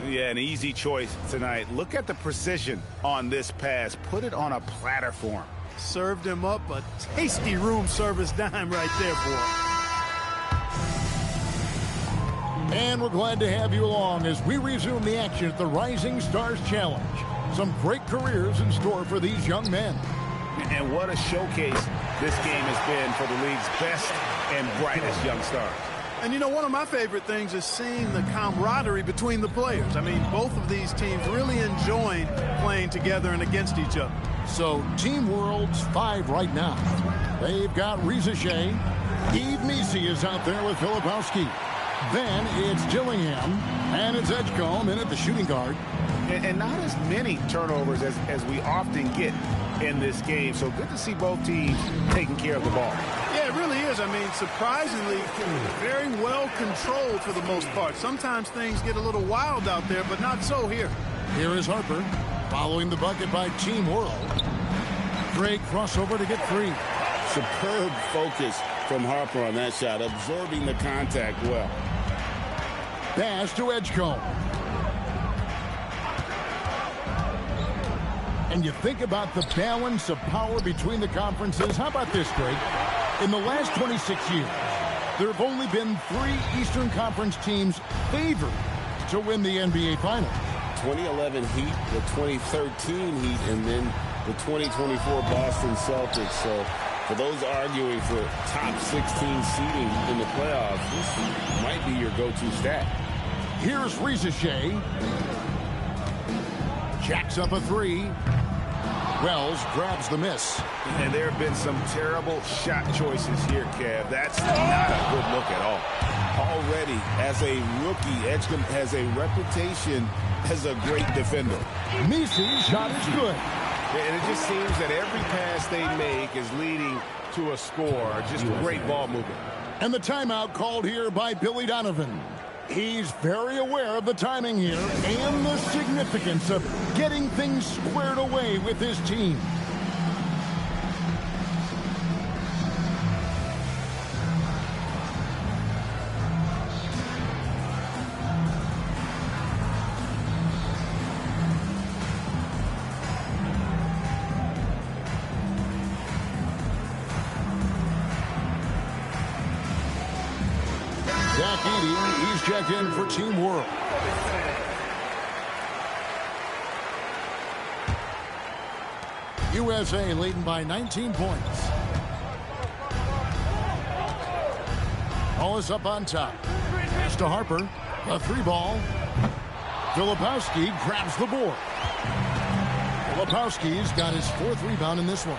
Yeah, an easy choice tonight. Look at the precision on this pass. Put it on a platter for him. Served him up a tasty room service dime right there, boy. And we're glad to have you along as we resume the action at the Rising Stars Challenge. Some great careers in store for these young men. And what a showcase this game has been for the league's best and brightest young stars. And, you know, one of my favorite things is seeing the camaraderie between the players. I mean, both of these teams really enjoying playing together and against each other. So, Team World's 5 right now. They've got Reza Shea. Yves Missi is out there with Filipowski. Then it's Dillingham, and it's Edgecombe in at the shooting guard. And not as many turnovers as we often get in this game. So good to see both teams taking care of the ball. Yeah, it really is. I mean, surprisingly, very well controlled for the most part. Sometimes things get a little wild out there, but not so here. Here is Harper, following the bucket by Team World. Great crossover to get 3. Superb focus from Harper on that shot, absorbing the contact well. Pass to Edgecombe. And you think about the balance of power between the conferences. How about this, Greg? In the last 26 years, there have only been 3 Eastern Conference teams favored to win the NBA Finals. 2011 Heat, the 2013 Heat, and then the 2024 Boston Celtics. So for those arguing for top 16 seeding in the playoffs, this might be your go-to stat. Here's Reza Shea. Jacks up a 3. Wells grabs the miss. And there have been some terrible shot choices here, Kev. That's not a good look at all. Already, as a rookie, Edgecombe has a reputation as a great defender. Misi's shot is good. And it just seems that every pass they make is leading to a score. Just great ball movement. And the timeout called here by Billy Donovan. He's very aware of the timing here and the significance of getting things squared away with his team. Zach Edey, he's checked in for Team World. USA leading by 19 points. Wallace up on top. Pass to Harper. A 3-ball. Filipowski grabs the board. Filipowski's got his 4th rebound in this one.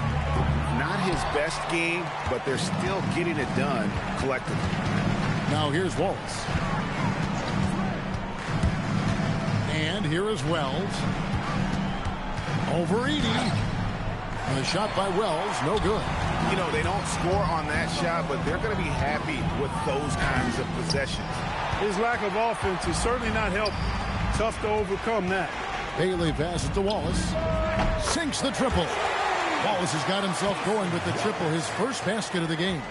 Not his best game, but they're still getting it done collectively. Now here's Wallace. And here is Wells. Over Edey. And a shot by Wells, no good. You know, they don't score on that shot, but they're going to be happy with those kinds of possessions. His lack of offense is certainly not helping. Tough to overcome that. Bailey passes to Wallace. Sinks the triple. Wallace has got himself going with the triple, his first basket of the game.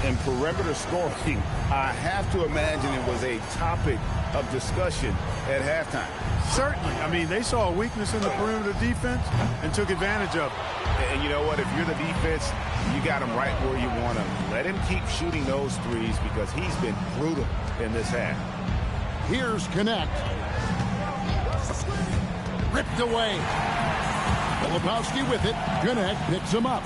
And perimeter scoring, I have to imagine it was a topic of discussion at halftime. Certainly. I mean, they saw a weakness in the perimeter defense and took advantage of it. And you know what? If you're the defense, you got him right where you want him. Let him keep shooting those threes because he's been brutal in this half. Here's Connect. Ripped away. Filipowski with it. Connect picks him up.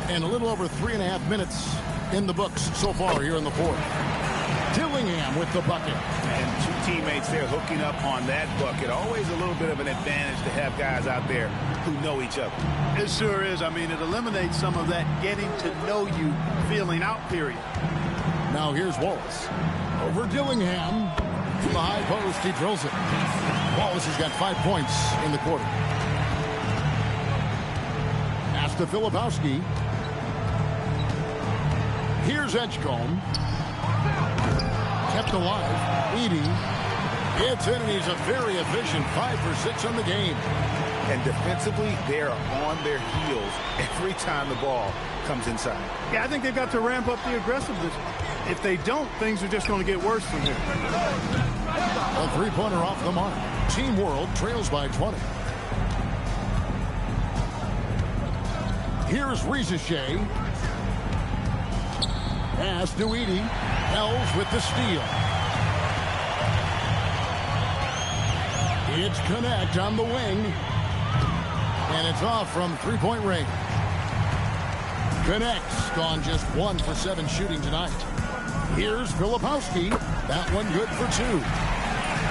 And a little over 3.5 minutes in the books so far here in the 4th. Dillingham with the bucket. And 2 teammates there hooking up on that bucket. Always a little bit of an advantage to have guys out there who know each other. It sure is. I mean, it eliminates some of that getting to know you feeling out period. Now here's Wallace. Over Dillingham. To the high post, he drills it. Wallace has got 5 points in the quarter. Pass to Filipowski. Here's Edgecombe. Kept alive. Edey. It's in, and he's a very efficient 5 for 6 on the game. And defensively, they're on their heels every time the ball comes inside. Yeah, I think they've got to ramp up the aggressiveness. If they don't, things are just going to get worse from here. A 3-pointer off the mark. Team World trails by 20. Here's Reza Shea. Pass to Edey. Wells with the steal. It's Connect on the wing. And it's off from 3-point range. Connects. Gone just 1 for 7 shooting tonight. Here's Filipowski. That one good for 2.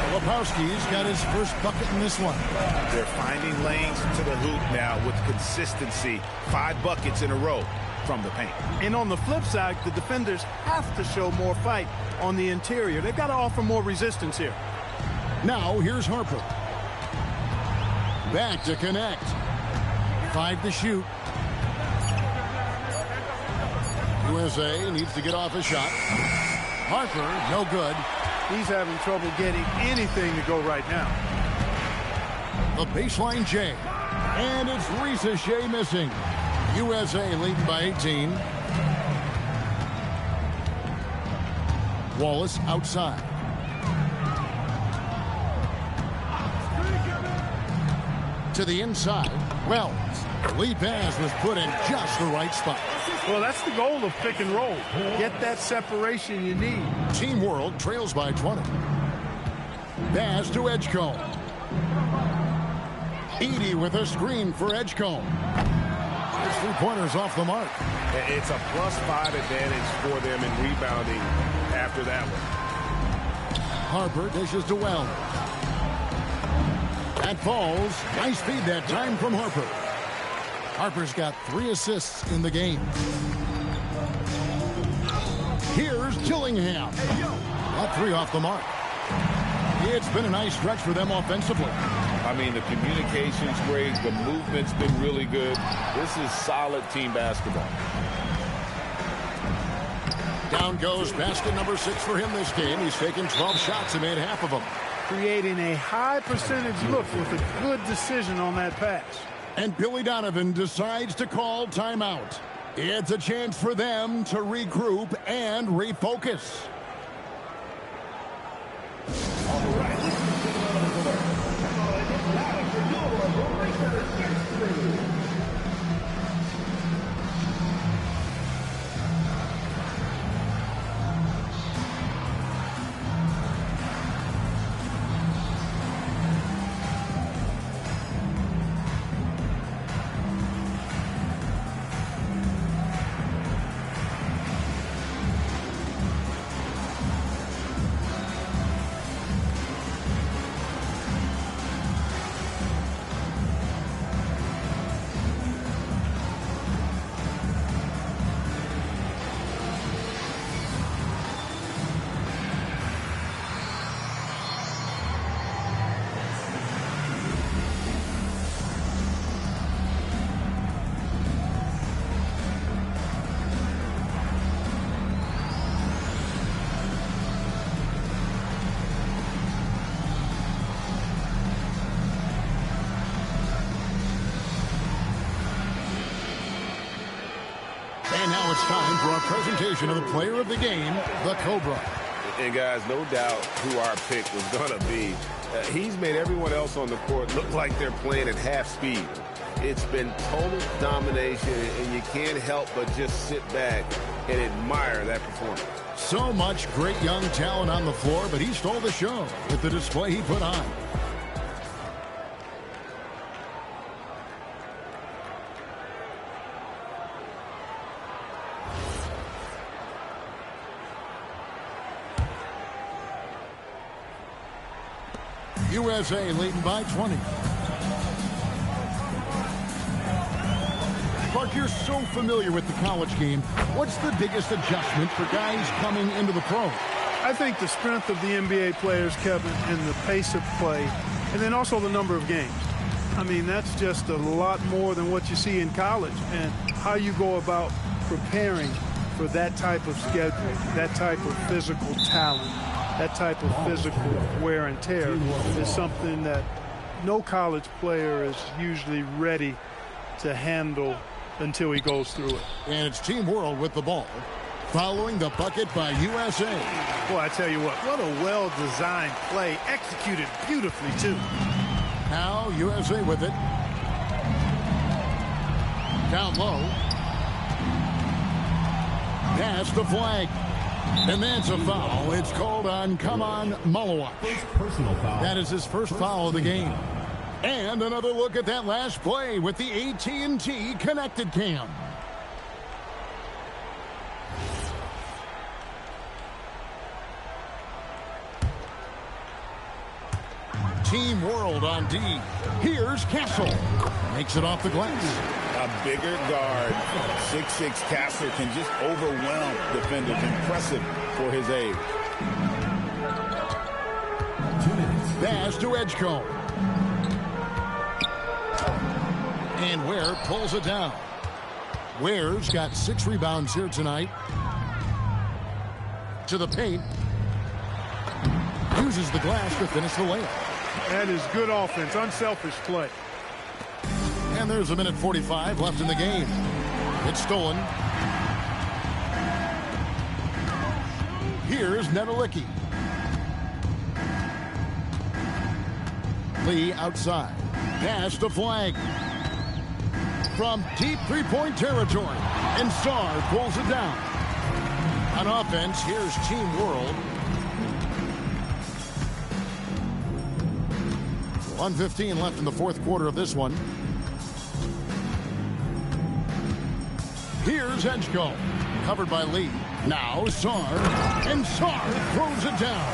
Filipowski's got his first bucket in this one. They're finding lanes to the hoop now with consistency. 5 buckets in a row from the paint. And on the flip side, the defenders have to show more fight on the interior. They've got to offer more resistance here. Now here's Harper. Back to Connect. 5 to shoot. USA needs to get off a shot. Harper, no good. He's having trouble getting anything to go right now. The baseline J. And it's Risa Shea missing. USA leading by 18. Wallace outside. To the inside. Wells. Lead pass was put in just the right spot. Well, that's the goal of pick and roll. Get that separation you need. Team World trails by 20. Pass to Edgecombe. Edey with a screen for Edgecombe. His 3-pointers off the mark. It's a +5 advantage for them in rebounding after that one. Harper dishes to Wells. That falls. Nice feed that time from Harper. Harper's got 3 assists in the game. Here's Dillingham. That 3 off the mark. It's been a nice stretch for them offensively. I mean, the communication's great. The movement's been really good. This is solid team basketball. Down goes basket number 6 for him this game. He's taken 12 shots and made half of them. Creating a high percentage look with a good decision on that pass. And Billy Donovan decides to call timeout. It's a chance for them to regroup and refocus. And now it's time for our presentation of the player of the game, the Cobra. And guys, no doubt who our pick was going to be. He's made everyone else on the court look like they're playing at half speed. It's been total domination, and you can't help but just sit back and admire that performance. So much great young talent on the floor, but he stole the show with the display he put on. USA leading by 20. Clark, you're so familiar with the college game. What's the biggest adjustment for guys coming into the pro? I think the strength of the NBA players, Kevin, and the pace of play, and then also the number of games. I mean, that's just a lot more than what you see in college, and how you go about preparing for that type of schedule, that type of physical talent, that type of physical wear and tear is something that no college player is usually ready to handle until he goes through it. And it's Team World with the ball, following the bucket by USA. Boy, I tell you what a well-designed play, executed beautifully, too. Now USA with it. Down low. Pass the flag. And that's a foul. It's called on Kaman Malawak. Personal foul. That is his first foul of the game. And another look at that last play with the AT&T connected cam. Team World on D. Here's Castle. Makes it off the glass. A bigger guard, 6'6" Castle, can just overwhelm defenders. Impressive for his age. 2 minutes. Pass to Edgecombe. And Ware pulls it down. Ware's got 6 rebounds here tonight. To the paint. Uses the glass to finish the layup. That is good offense, unselfish play. And there's 1:45 left in the game. It's stolen. Here's Nedelicki. Lee outside. Pass to Flag. From deep three-point territory. And Sarr pulls it down. On offense, here's Team World. 1:15 left in the fourth quarter of this one. Here's Edgecombe. Covered by Lee. Now Sarr. And Sarr throws it down.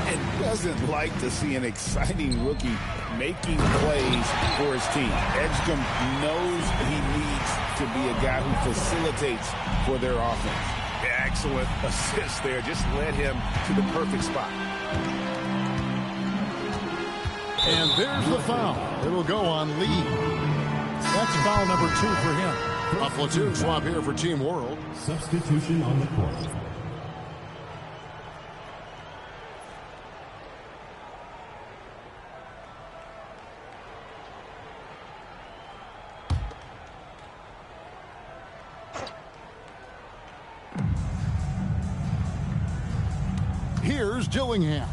And doesn't like to see an exciting rookie making plays for his team. Edgecombe knows he needs to be a guy who facilitates for their offense. Excellent assist there. Just led him to the perfect spot. And there's the foul. It'll go on Lee. That's foul number 2 for him. A platoon swap here for Team World. Substitution on the court. Here's Dillingham.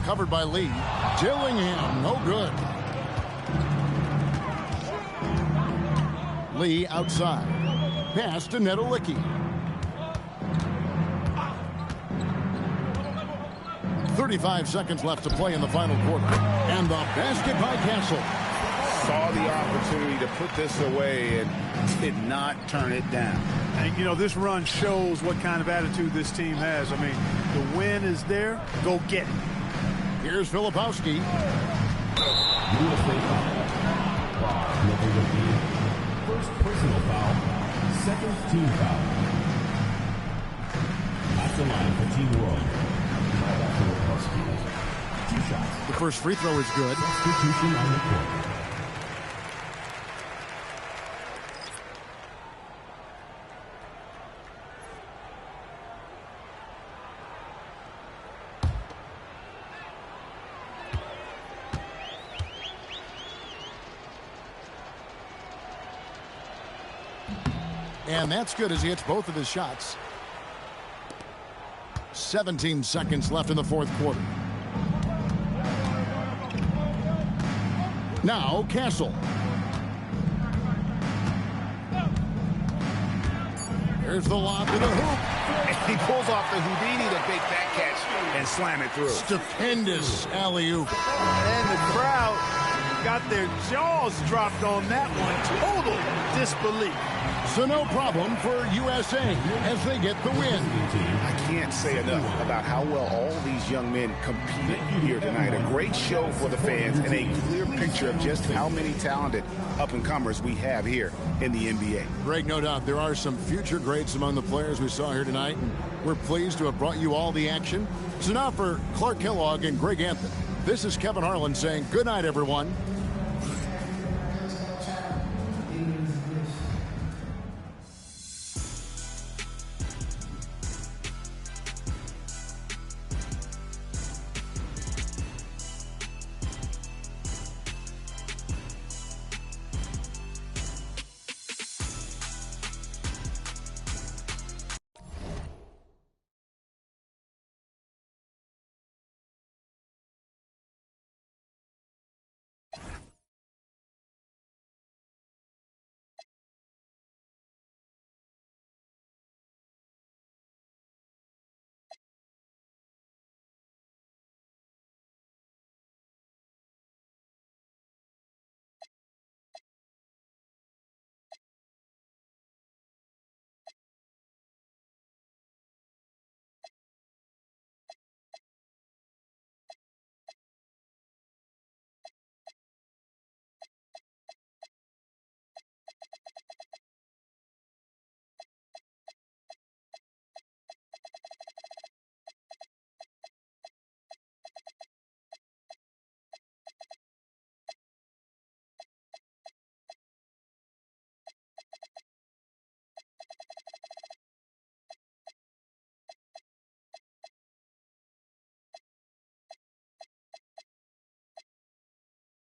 Covered by Lee. Dillingham, no good. Lee outside. Pass to Nedelicki. 35 seconds left to play in the final quarter. And the basket by Castle. Saw the opportunity to put this away and did not turn it down. And, you know, this run shows what kind of attitude this team has. I mean, the win is there. Go get it. Here's Filipowski. USA foul. Number 15. First personal foul. Second team foul. At the line for Team World. Filipowski. 2 shots. The first free throw is good. Substitution on the court. And that's good as he hits both of his shots. 17 seconds left in the fourth quarter. Now Castle. There's the lob to the hoop. And he pulls off the Houdini to make that catch and slam it through. Stupendous alley-oop. And the crowd got their jaws dropped on that one. Total disbelief. So no problem for USA as they get the win. I can't say enough about how well all these young men competed here tonight. A great show for the fans and a clear picture of just how many talented up-and-comers we have here in the NBA. Greg, no doubt there are some future greats among the players we saw here tonight, and we're pleased to have brought you all the action. So now for Clark Kellogg and Greg Anthony, this is Kevin Harlan saying good night, everyone.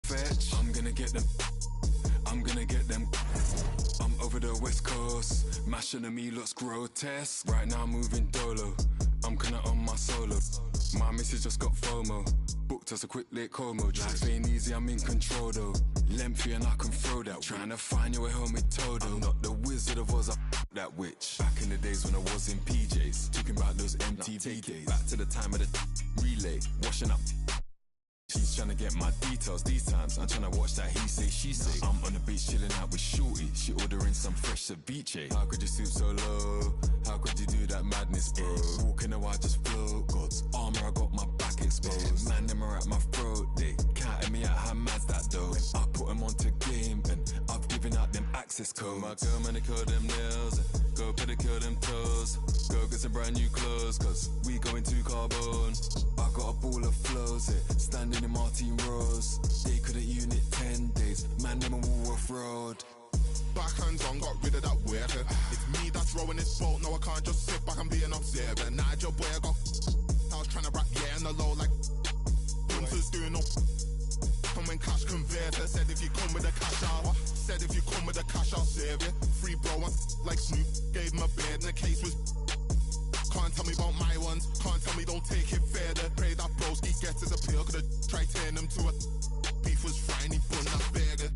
fetch. I'm gonna get them. I'm gonna get them. I'm over the west coast. Mashing at me looks grotesque. Right now I'm moving dolo. I'm kinda on my solo. My missus just got FOMO. Booked us a quick late Como. Life ain't easy, I'm in control though. Lengthy and I can throw that. Trying to find your way home with Todo. I'm not the Wizard of Oz, that witch. Back in the days when I was in PJs. Talking about those MTV days. Back to the time of the relay. Washing up. She's trying to get my details these times. I'm trying to watch that he say, she say. I'm on the beach chilling out with Shorty. She ordering some fresh ceviche. How could you stoop so low? How could you do that madness, bro? Walking a while just float. God's armor, I got my back exposed. Man, them are at my throat. They counting me out, how mad's that though? I put them onto game and I've given out them access codes. My girl, man, they curl them nails. Go pedicure them toes. Go get some brand new clothes, cause we going to Carbone. I got a ball of flows here, standing in Martin Rose. They couldn't unit 10 days, man, them a Woolworth Road. Backhands on, got rid of that worker. It's me that's rowing this boat, no I can't just sit back and be an observer. Nigel boy, I was trying to rap, yeah, in the low like Hunters doing up. And when cash converter said if you come with the cash out, said if you come with the cash I'll serve you. Free bro, like Snoop, gave him a beard and the case was. Can't tell me about my ones, can't tell me don't take it further. Pray that broski gets his appeal, could've tried turning him to a beef was frying, he bun that burger.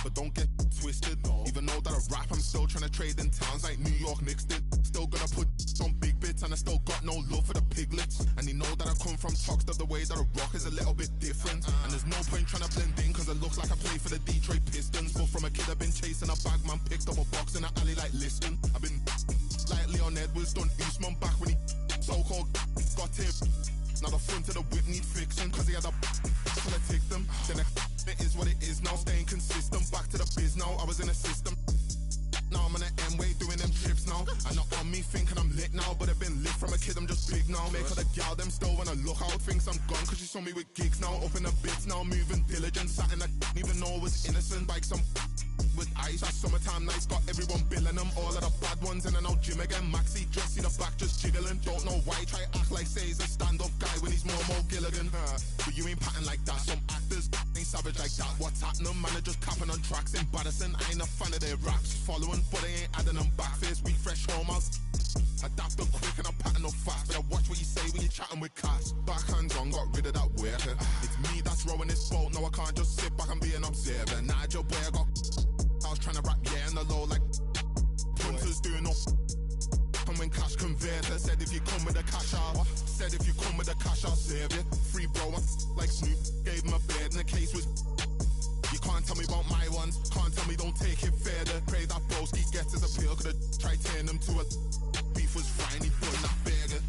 But don't get twisted, even though that I rap, I'm still trying to trade in towns like New York Knicks did. Still gonna put on big bits and I still got no love for the piglets. And you know that I come from Toxteth, the way that I rock is a little bit different. And there's no point trying to blend in, cause it looks like I play for the Detroit Pistons. But from a kid I've been chasing a bag, man, picked up a box in the alley like Liston. I've been like Leon Edwards, done Usman back when he so-called got him. Now the front of the whip need fixing, cause he had a full of tick them. Then it is what it is now, staying consistent. Back to the biz now, I was in a system. Now I'm on the M-way doing them trips now. And not on me thinking I'm lit now, but I've been lit from a kid, I'm just big now. Make her the gal, them still wanna look out, thinks I'm gone, cause she saw me with gigs now. Up in the bits now, moving diligent, sat in I didn't even know I was innocent. Like some with ice, that summertime nights got everyone billing them. All of the bad ones in and out gym again. Maxi just see the back just jiggling. Don't know why, try act like say he's a stand-up guy when he's more Gilligan. But you ain't patting like that, some actors ain't savage like that. What's happening, man, are just capping on tracks. Embarrassing, I ain't a fan of their raps. Following, but they ain't adding them back. Face weak, fresh home house. Adapt them quick and I'm patting up fast. But I watch what you say when you're chatting with cats. Backhands on, got rid of that worker. It's me that's rowing this boat, no I can't just sit back and be an observer. Nigel boy, I was trying to rap, yeah, in the low like Hunters doing up. And when cash converter said if you come with the cash out, said if you come with the cash I'll serve you. Free bro, like Snoop, gave him a beard and the case was. You can't tell me about my ones, can't tell me don't take it further. Pray that broski gets his appeal, could've tried turning him to a beef was frying, he bun that burger.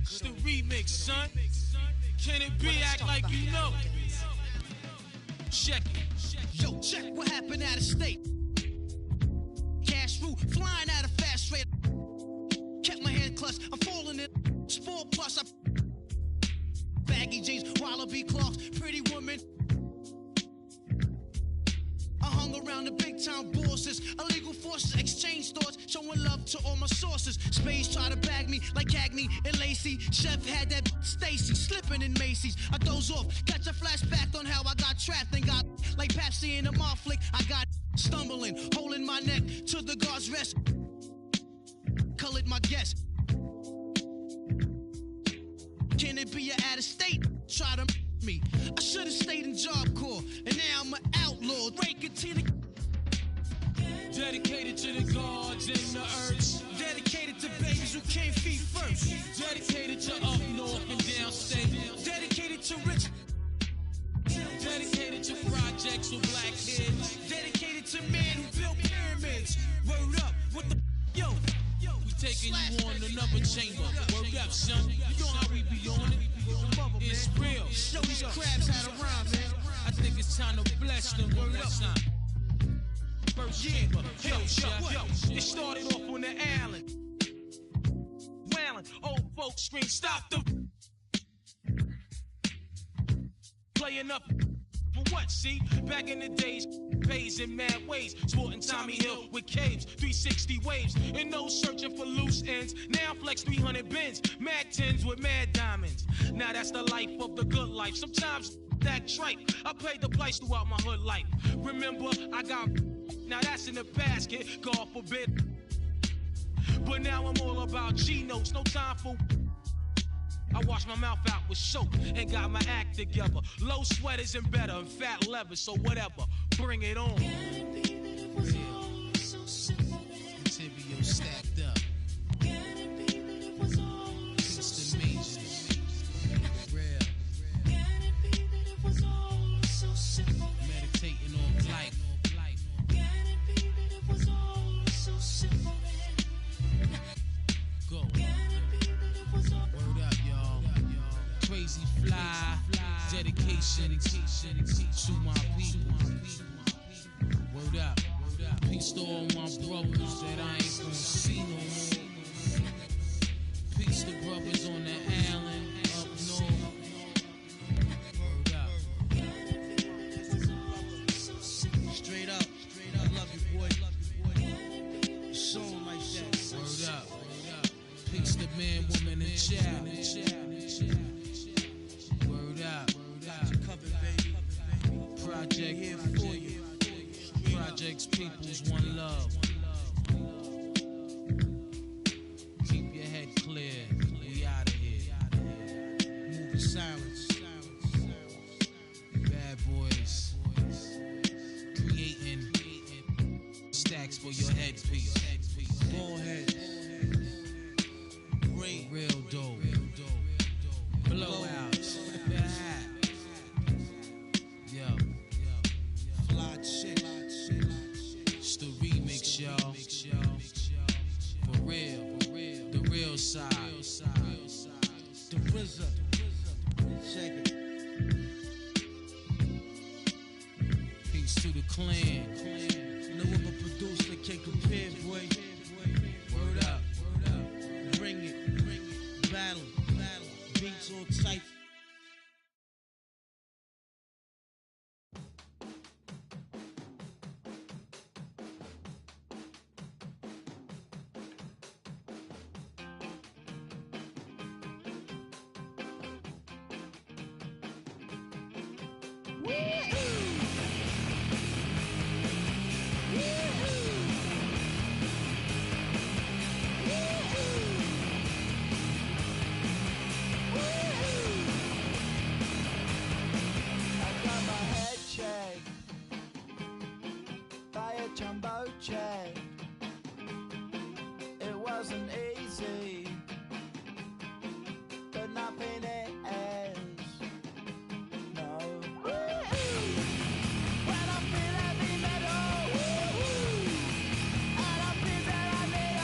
It's the remix, son. Can it be act like you know? Check it. Yo, check what happened out of state. Cash route, flying out of fast rate. Kept my hand clutched, I'm falling in. Sport plus, I baggy jeans, wallaby clogs, pretty woman. I hung around the big town bosses, illegal forces, exchange thoughts, showing love to all my sources. Spades try to bag me like Cagney and Lacey. Chef had that Stacy slipping in Macy's. I doze off, catch a flashback on how I got trapped and got like Pepsi in a mall flick. I got stumbling, holding my neck to the guard's rest. Colored my guess. Can it be out of state? Try to me. I should have stayed in Job Corps, and now I'm an outlaw. Break it to the. Dedicated to the gods and the earth. Dedicated to babies who came feet first. Dedicated to up north and downstate. Dedicated to rich. Dedicated to projects with black kids. Dedicated to men who built pyramids. Word up, what the yo? We taking you on another chamber. Word up, son. You know how we be on it. It's real. Show these crabs how to rhyme, man. I think it's time to bless them. Word up. First chamber, yo. It started off on the island. Wailing, old folks scream, stop the playing up. For what, see? Back in the days, pays in mad ways. Sporting Tommy Hill with caves, 360 waves. And no searching for loose ends. Now flex 300 bins, mad tens with mad diamonds. Now that's the life of the good life. Sometimes that tripe, I paid the price throughout my hood life. Remember, I got, now that's in the past, kid, God forbid. But now I'm all about G-notes, no time for. I wash my mouth out with soap and got my act together. Low sweaters and better and fat leather, so whatever, bring it on. Material stacked up. It's the majors. Real. Meditating on life. Go. Word up, y'all. Crazy fly. Dedication to my people. Word up. Peace to all my brothers that I ain't gonna see no more. Peace to brothers on the island up north. Word up. Straight up. I love you, boy. Song like that. Word up. Peace to man, woman, and child. Word up. Covered, baby. Project Here for you. Projects, peoples, one love. Keep your head clear. We out of here. Move in silence. Bad boys. Creating stacks for your headpiece. Ballheads. Great. Real dope. Blowouts. Yo. Fly shit. It's the remix, y'all. For real. The real side. The RZA. Check it. Peace to the clan. No other producer can compare, boy. Word up. Bring it. Battle. Beats all tight. Jumbo jet. It wasn't easy, but nothing is. No. When I feel heavy metal, and I feel that I need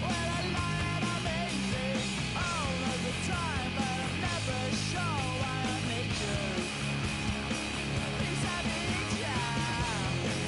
when I lie and I'm easy all of the time, but I'm never sure why I need you. Please I need you.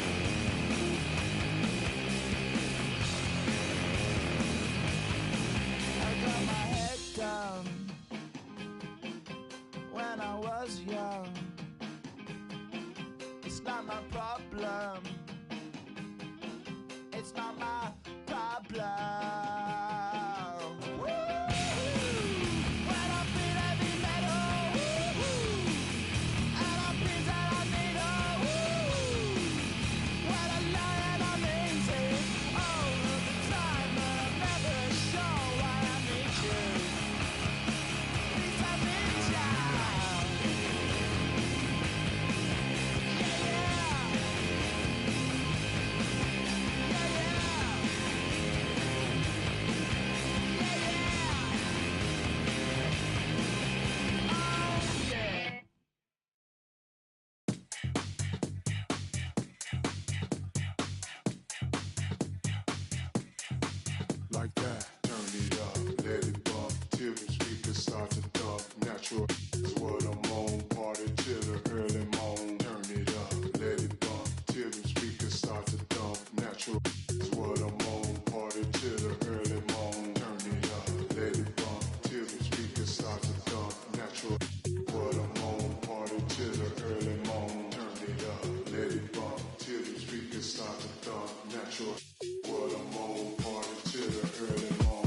natural. Is what I'm on. Party till the early morn. Turn it up, let it bump till the speakers start to dump. Natural. Is what I'm on. Party till the early morn. Turn it up, let it bump till the speakers start to dump. Natural. What I'm on. Party till the early morn. Turn it up, let it bump till the speakers start to dump. Natural. What I'm on. Party till the early morn.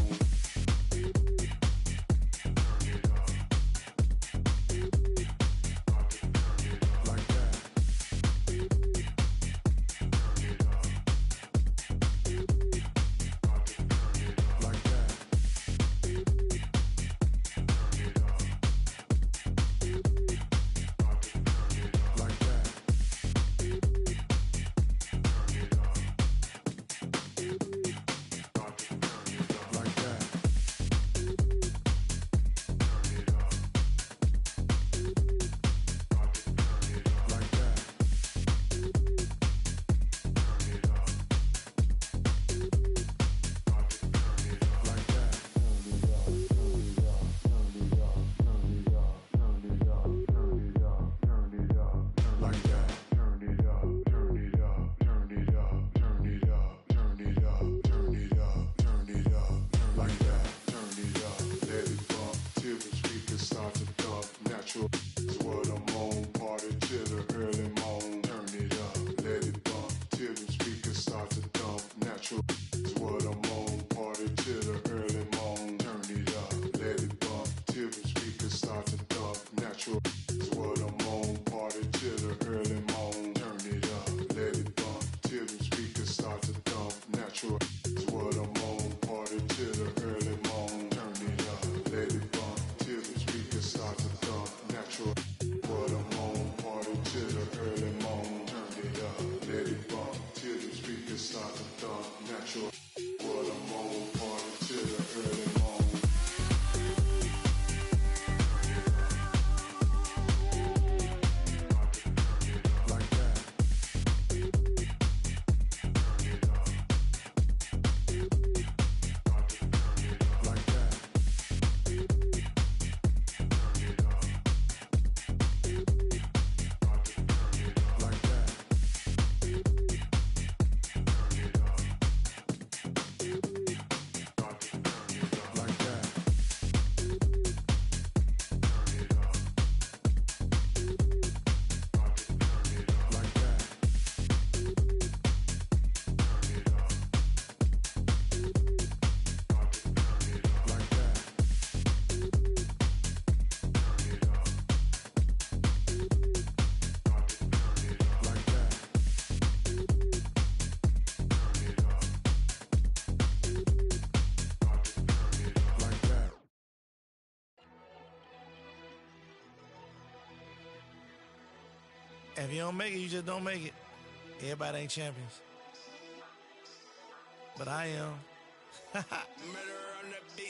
If you don't make it, you just don't make it. Everybody ain't champions. But I am.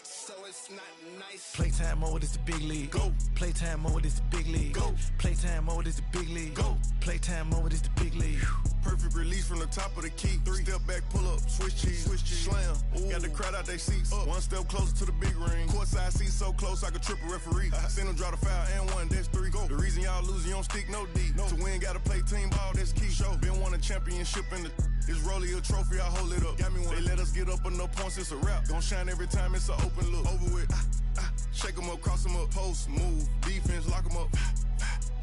So it's not nice. Playtime mode is the big league. Go. Playtime mode is the big league. Go. Playtime mode is the big league. Go. Playtime mode is the big league. Perfect release from the top of the key. 3 step back, pull up, switch cheese, slam. Ooh. Got the crowd out their seats. Up. 1 step closer to the big ring. Courtside seats so close I could triple referee. Seen them draw the foul and 1, that's 3. Go. The reason y'all losing, you don't stick no deep. No. To win, gotta play team ball, that's key. Show. Been won a championship in the. It's Rolly a trophy, I hold it up. Got me one. They let us get up enough points, it's a wrap. Gon' shine every time, it's an open look. Over with. Shake them up, cross them up, post, move, defense, lock them up.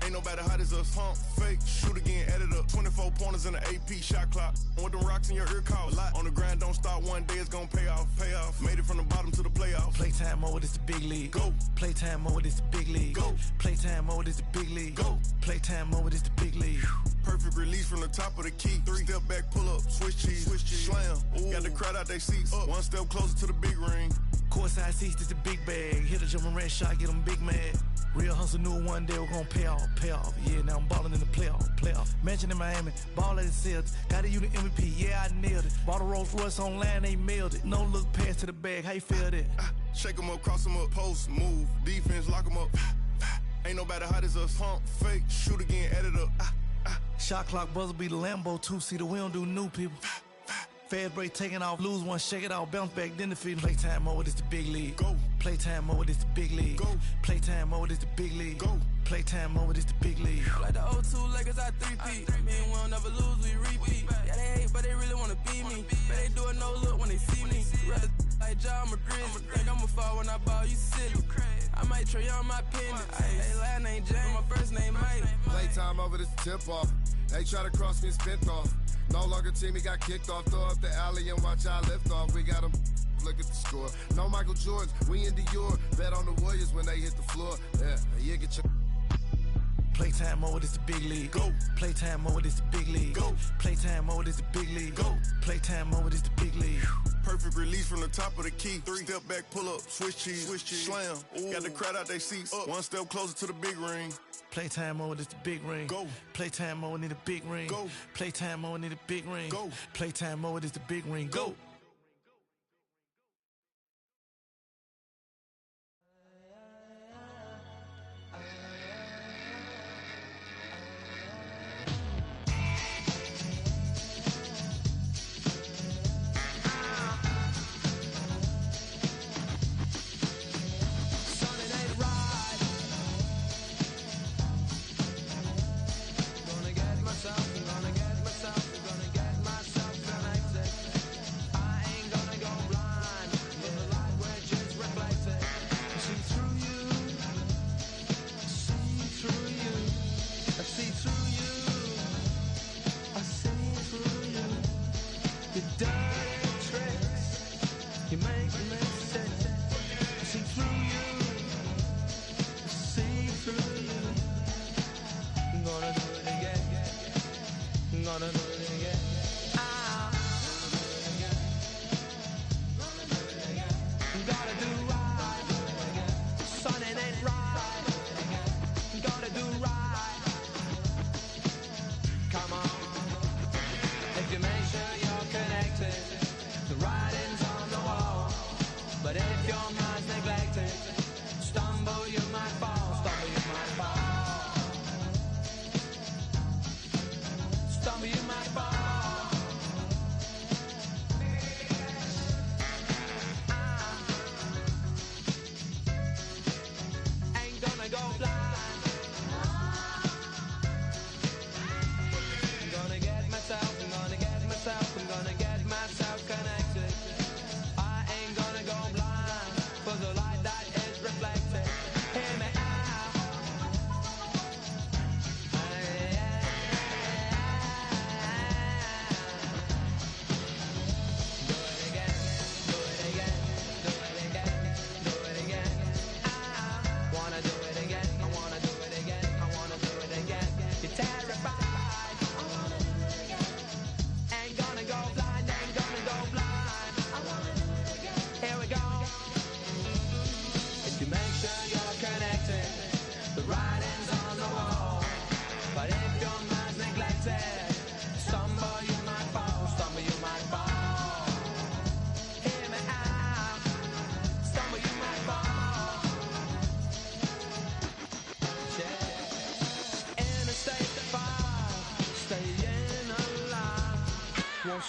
Ain't nobody hot as us, pump, fake, shoot again, add it up. 24 pointers in the AP shot clock. With them rocks in your ear call. A lot on the grind, don't stop, one day it's gonna pay off, pay off. Made it from the bottom to the playoffs. Playtime mode is the big league. Go. Playtime mode is the big league. Go. Playtime mode is the big league. Go. Playtime mode is the big league. Perfect release from the top of the key. 3 step back, pull up, switch cheese, slam. Ooh. Got the crowd out their seats. Up. 1 step closer to the big ring. Courtside seats, this a big bag. Hit a jumping red shot, get them big mad. Real hustle knew one day we're gonna pay off, pay off. Yeah, now I'm ballin' in the playoff. Mansion in Miami, ball at the Celtics. Got a unit MVP, yeah, I nailed it. Bought a Rolls Royce online, they mailed it. No look pass to the bag, how you feel that? Shake them up, cross them up, post, move, defense, lock them up. Ain't nobody hot as us, pump, fake, shoot again, add it up. Shot clock buzzer be the Lambo 2-seater, we don't do new people. Fast break, taking off, lose one, shake it off, bounce back, then defeat. Playtime mode is the big league. Go. Playtime mode is the big league. Go. Playtime mode is the big league. Go. Playtime mode is the big league. Like the 0-2 Lakers, I 3-peat. I mean, we don't never lose, we repeat. Yeah, they hate, but they really wanna beat me. But they do a no look when they see me. Rather like Ja, I'm a grizzly. Think I'ma fall when I ball, you silly. I might try on my pendant. Hey, last name James, my first name Mike. Playtime over this tip off. They try to cross me and spent off. No longer team, he got kicked off. Throw up the alley and watch I lift off. We got him. Look at the score. No Michael Jordan, we in Dior. Bet on the Warriors when they hit the floor. Yeah, you get your. Playtime mode is the big league. Go. Playtime mode is the big league. Go. Playtime mode is the big league. Go. Playtime mode is the big league. Perfect release from the top of the key. Step back, pull up, switch cheese, slam. Ooh. Got the crowd out their seats. Up. One step closer to the big ring. Playtime mode is the big ring. Go. Playtime mode need a big ring. Go. Playtime mode need a big ring. Go. Playtime mode is the big ring. Go.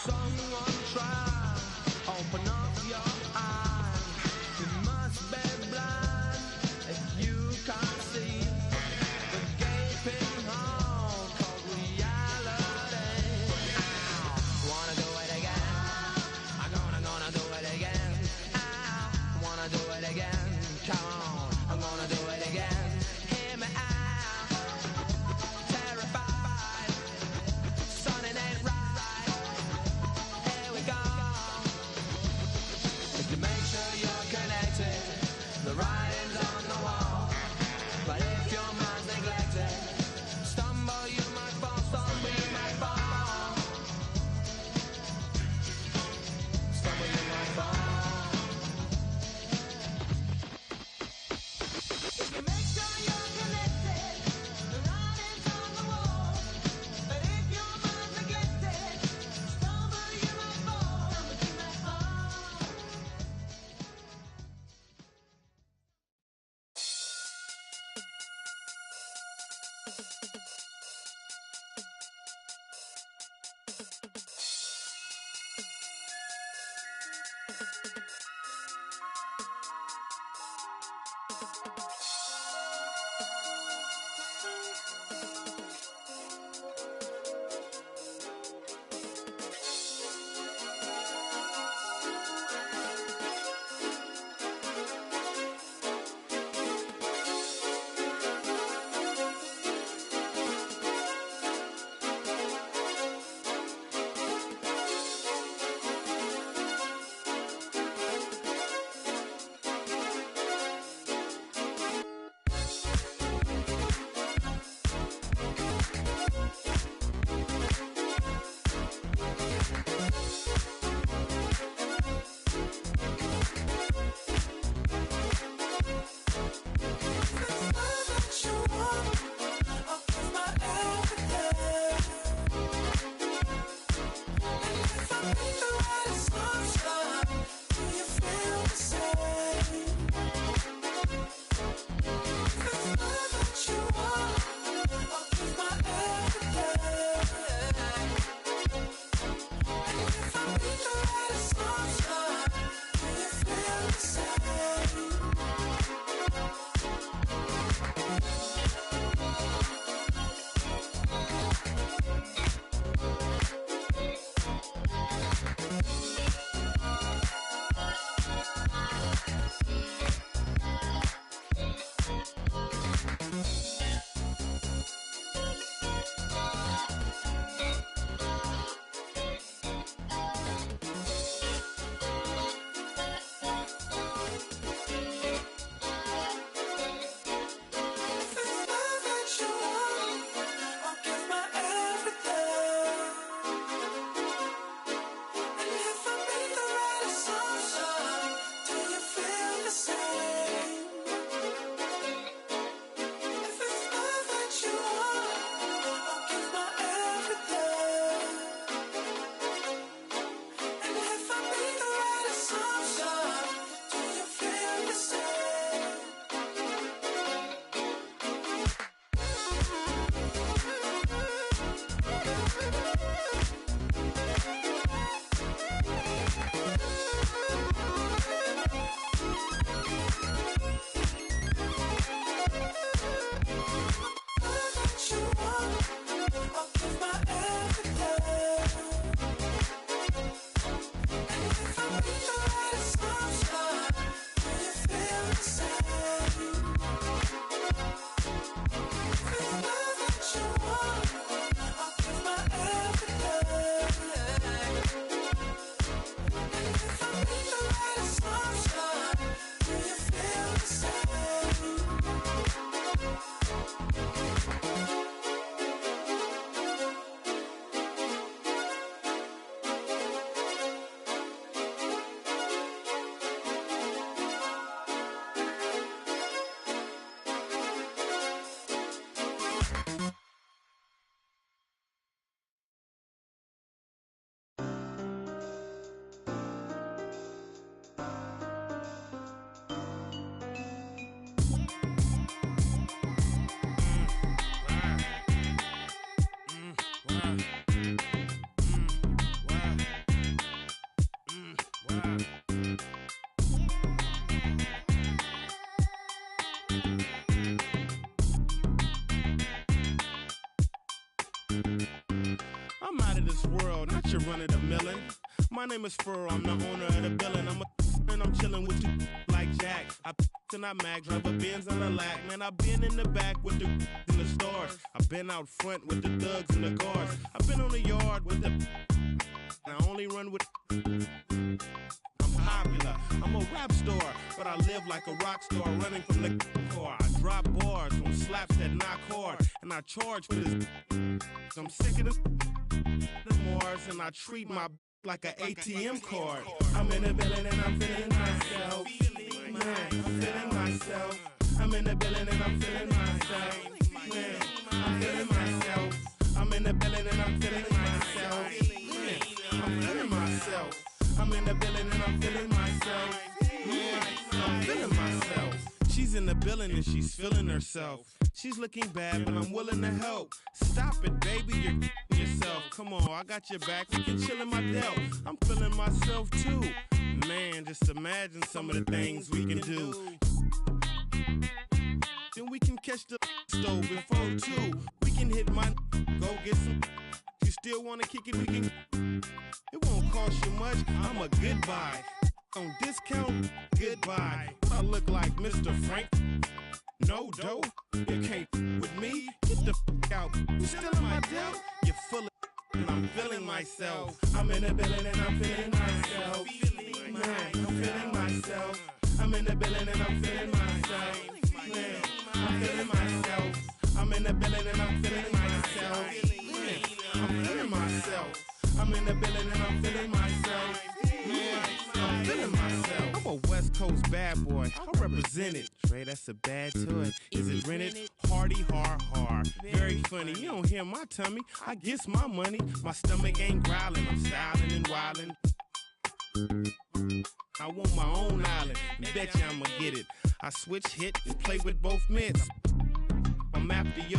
Someone try, open up your eyes. You must be blind if you can't see the gaping hole called reality. I wanna do it again. I'm gonna do it again. I wanna do it again. Come on, I'm gonna do it again. Hear me out. Terrified, sun it ain't right. Here we go. I'm out of this world, not your run-of-the-millin'. My name is Furrow, I'm the owner of the building. And I'm chillin' with you like Jack. I and I mag, drive a Benz on a lack. Man, I been in the back with the in the stars. I been out front with the thugs and the guards. I been on the yard with the I only run with I'm popular, I'm a rap star, but I live like a rock star, running from the car. I drop bars on slaps that knock hard, and I charge for this. I'm sick of the Mars, and I treat my like an ATM card. I'm in the building and I'm feeling myself. Man, I'm feeling myself. I'm in the building and I'm feeling myself. Man, I'm feeling myself. I'm in the building and I'm feeling myself. Man, I'm feeling myself. I'm in the building and I'm feeling myself. Man, I'm feeling myself. She's in the building and she's feeling herself. She's looking bad, but I'm willing to help. Stop it, baby, you're yourself. Come on, I got your back. We can chill in my Dell. I'm feeling myself too. Man, just imagine some of the things we can do. then we can catch the stove before 2. We can hit my go get some. You still wanna kick it? We can. It won't cost you much. I'm a goodbye. On discount, goodbye. I look like Mr. Frank. No dough, you can't with me. Get the out. You still in my deal? You're full of and I'm feeling myself. I'm in the building and I'm feeling myself. I'm feeling myself. I'm in the building and I'm feeling myself. I'm feeling myself. I'm in the building and I'm feeling myself. I'm feeling myself. I'm in the building and I'm feeling myself. I'm feeling myself. I'm a West Coast bad boy. I represent it. Trey, that's a bad toy. Is it rented? Hardy, hard. Very funny. You don't hear my tummy. I guess my money. My stomach ain't growling. I'm styling and wilding. I want my own island. Bet you I'ma get it. I switch hit and play with both mitts. I'm after yo.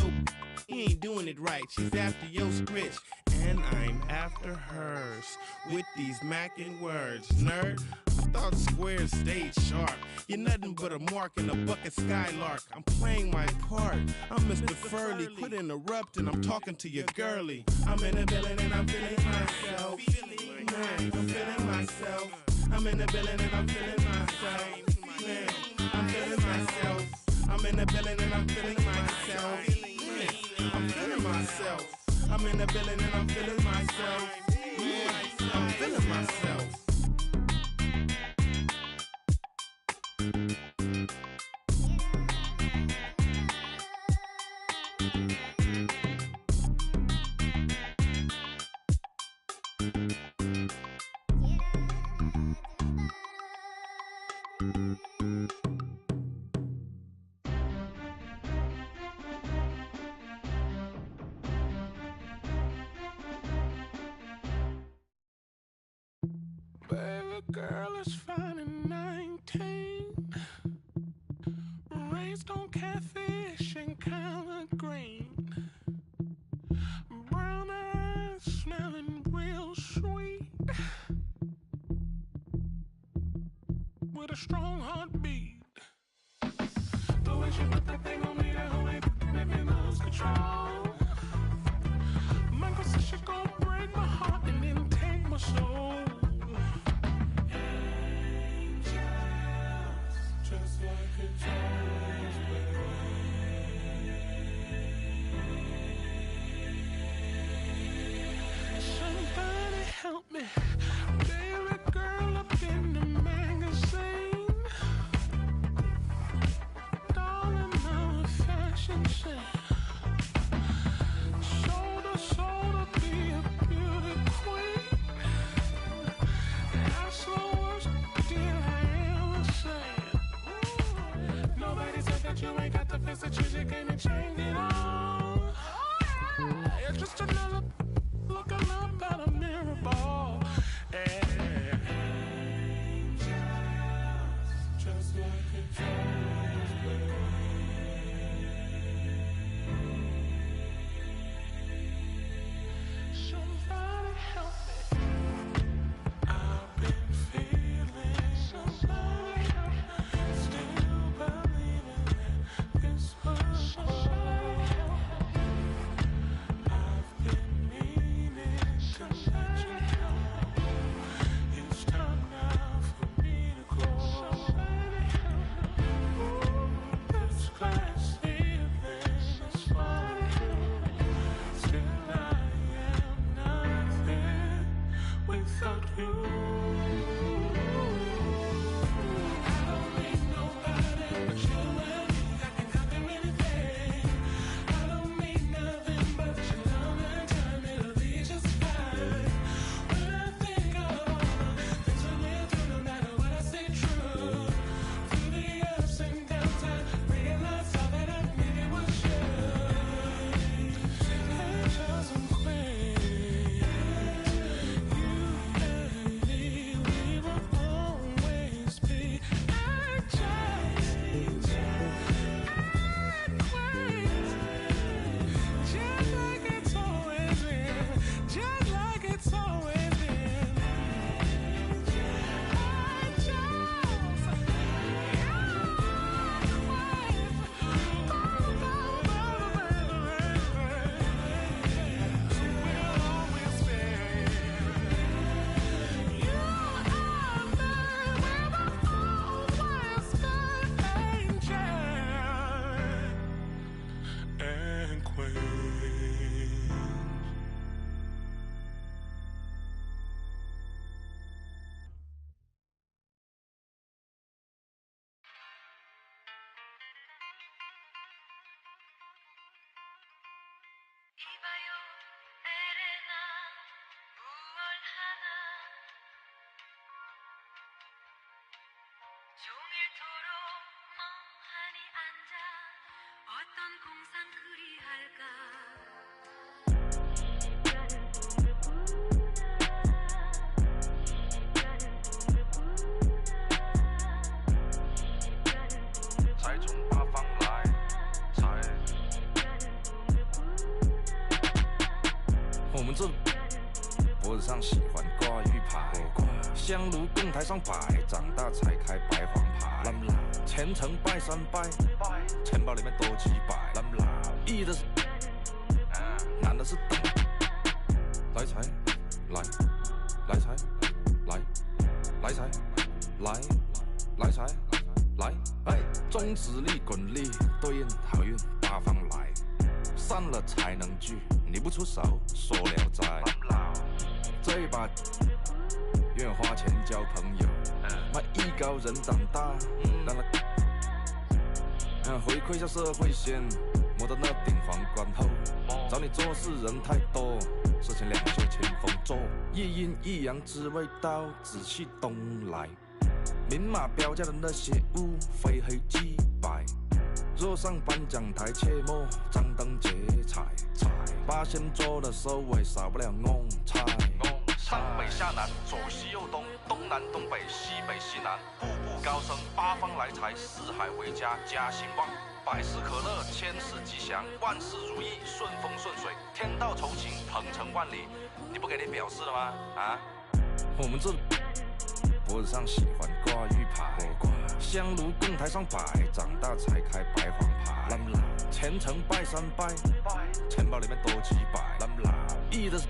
He ain't doing it right. She's after yo scritch. And I'm after hers. With these mackin' words. Nerd, I thought squares stayed sharp. You're nothing but a mark in a bucket skylark. I'm playing my part. I'm Mr. Furley. Quit interrupting. I'm talking to your girlie. I'm in the building and I'm feeling myself. Man, I'm feeling myself. I'm in the building and I'm feeling myself. Man, I'm feeling myself. I'm in the building and I'm feeling myself. Man, I'm feeling myself. I'm in the building and I'm feeling myself. Man, I'm feeling myself. Baby girl is fine and 19, raised on catfish and collard green, brown eyes smelling real sweet, with a strong heartbeat. The way she put that thing on me, that whole ain't made me lose control. Michael said she gon' break my heart and then take my soul. Just like a 才从八方来，才。我们这脖子上喜欢挂玉牌，香炉供台上摆，长大才开白黄牌。虔诚拜三拜，钱包里面多几百。易的是，难的是等。来财，来，来财，来，来财，来，来财，来。哎，中指力滚力对应好运八方来，散了才能聚，你不出手说了斋。这把愿花钱交朋友，卖艺高人胆大，让他回馈下社会先，摸到那顶皇冠后，找你做事人太多，事情两袖清风做，一阴一阳之谓道，紫气东来。明码标价的那些物，非黑即白。若上颁奖台，切莫张灯结彩。八仙桌的收尾，少不了弄菜。上北下南，左西右东，东南东北，西北西南，步步高升，八方来财，四海为家，家兴旺。百事可乐，千事吉祥，万事如意，顺风顺水，天道酬勤，鹏程万里。你不给点表示了吗？啊？我们这脖子上喜欢挂玉牌，香炉供台上摆，长大才开白黄牌。虔诚拜三拜，钱包里面多几百。易的是，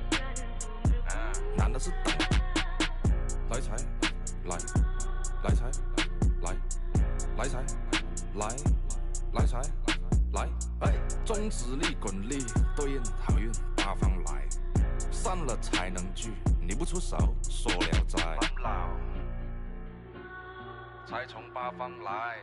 难的是等。来财，来，来财，来，来财，来，来财，来。哎，中指力滚力对应好运八方来，散了才能聚，你不出手说了斋。才从八方来。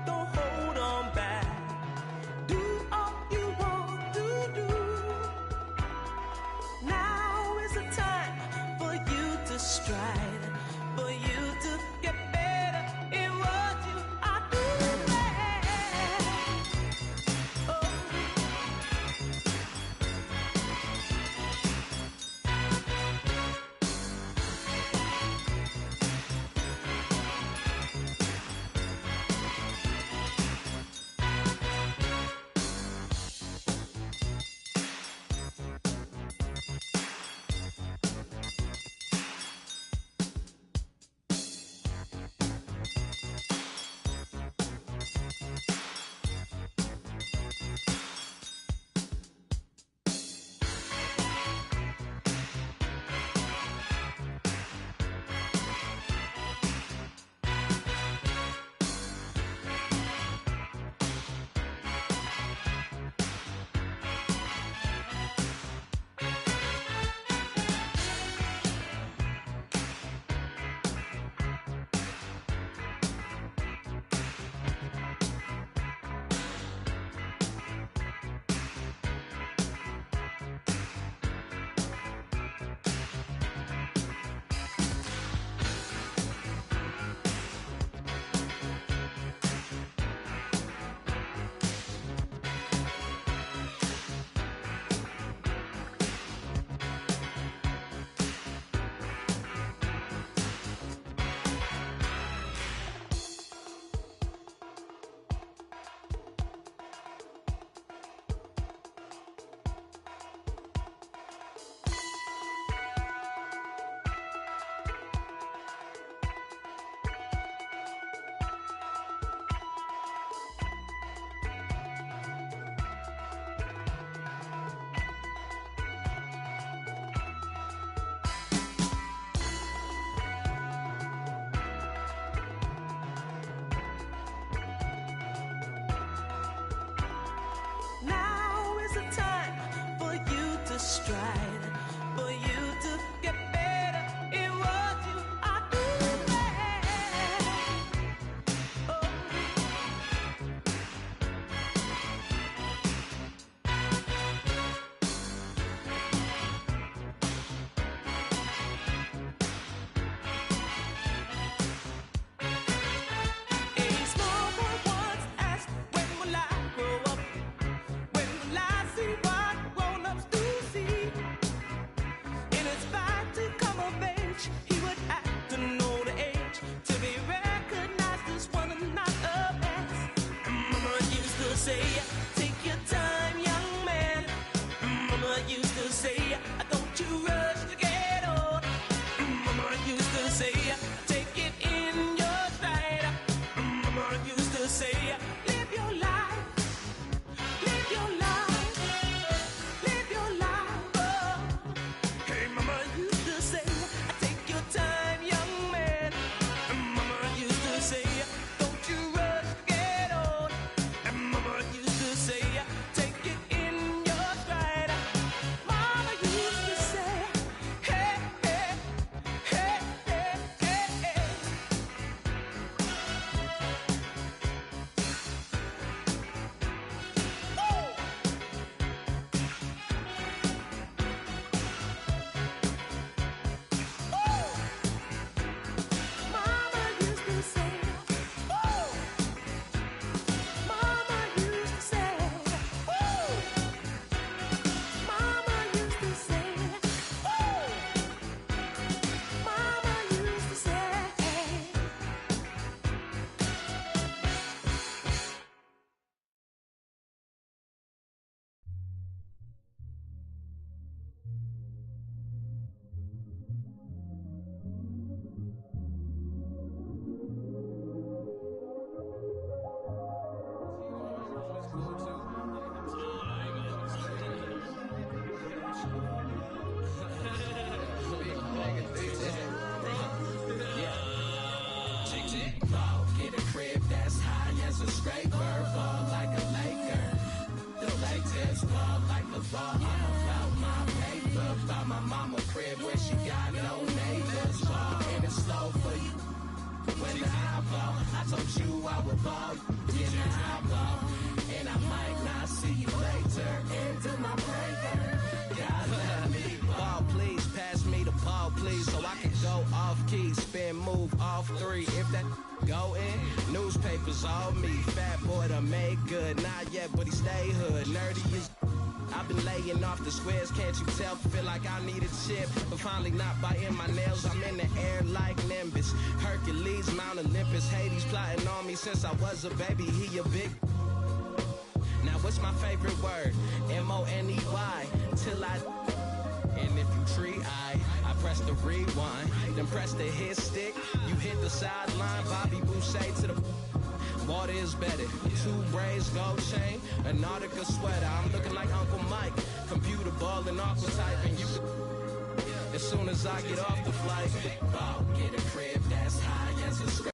Don't hold on back. Do all you want to do. is a time for you to stride, for you to get better in what you are doing. Oh. A small boy once asked, when will I grow up? When will I see what grown-ups do see? In his fight to come of age, he would have to know the age to be recognized as one and not a past. Mama used to say, take your time, young man. Mama used to say, don't you rush to get old. Mama used to say, take it in your stride. Mama used to say, live your life. Live your life, live your life, oh. Hey, Mama used to say, take your time, young man. And Mama used to say, don't you rush to get old. And Mama used to say, take it in your stride. Mama used to say, hey, hey, hey, hey, hey, hey. Mama used to say, woo! Mama used to say, woo! Mama used to say, woo! Mama used to say. Get a crib that's high as a scraper, ball like a Laker. The latest ball like the ball. I'm about my paper, by my mama crib where she got no neighbors. Ball and it's slow for you. When I ball, I told you I would ball. Yeah, now I ball, and I might not see you later. Into my prayer, God let me Ball, please, pass me the ball, please, so I can go off key, spin, move, off three. If that go in, newspapers all me. Fat boy done made good, not yet, but he stay hood. Nerdy is. I've been laying off the squares, can't you tell? Feel like I need a chip, but finally not biting my nails. I'm in the air like Nimbus. Hercules, Mount Olympus. Hades plotting on me since I was a baby. He a big. Now what's my favorite word? M-O-N-E-Y. Till I. And if you tree, I press the rewind. Then press the hit stick. You hit the sideline. Bobby Boucher to the. Water is better. 2 braids, gold chain, a Nautica sweater. I'm looking like Uncle Mike. Computer ball and aqua type. And you as soon as I get off the flight, get a crib that's high as a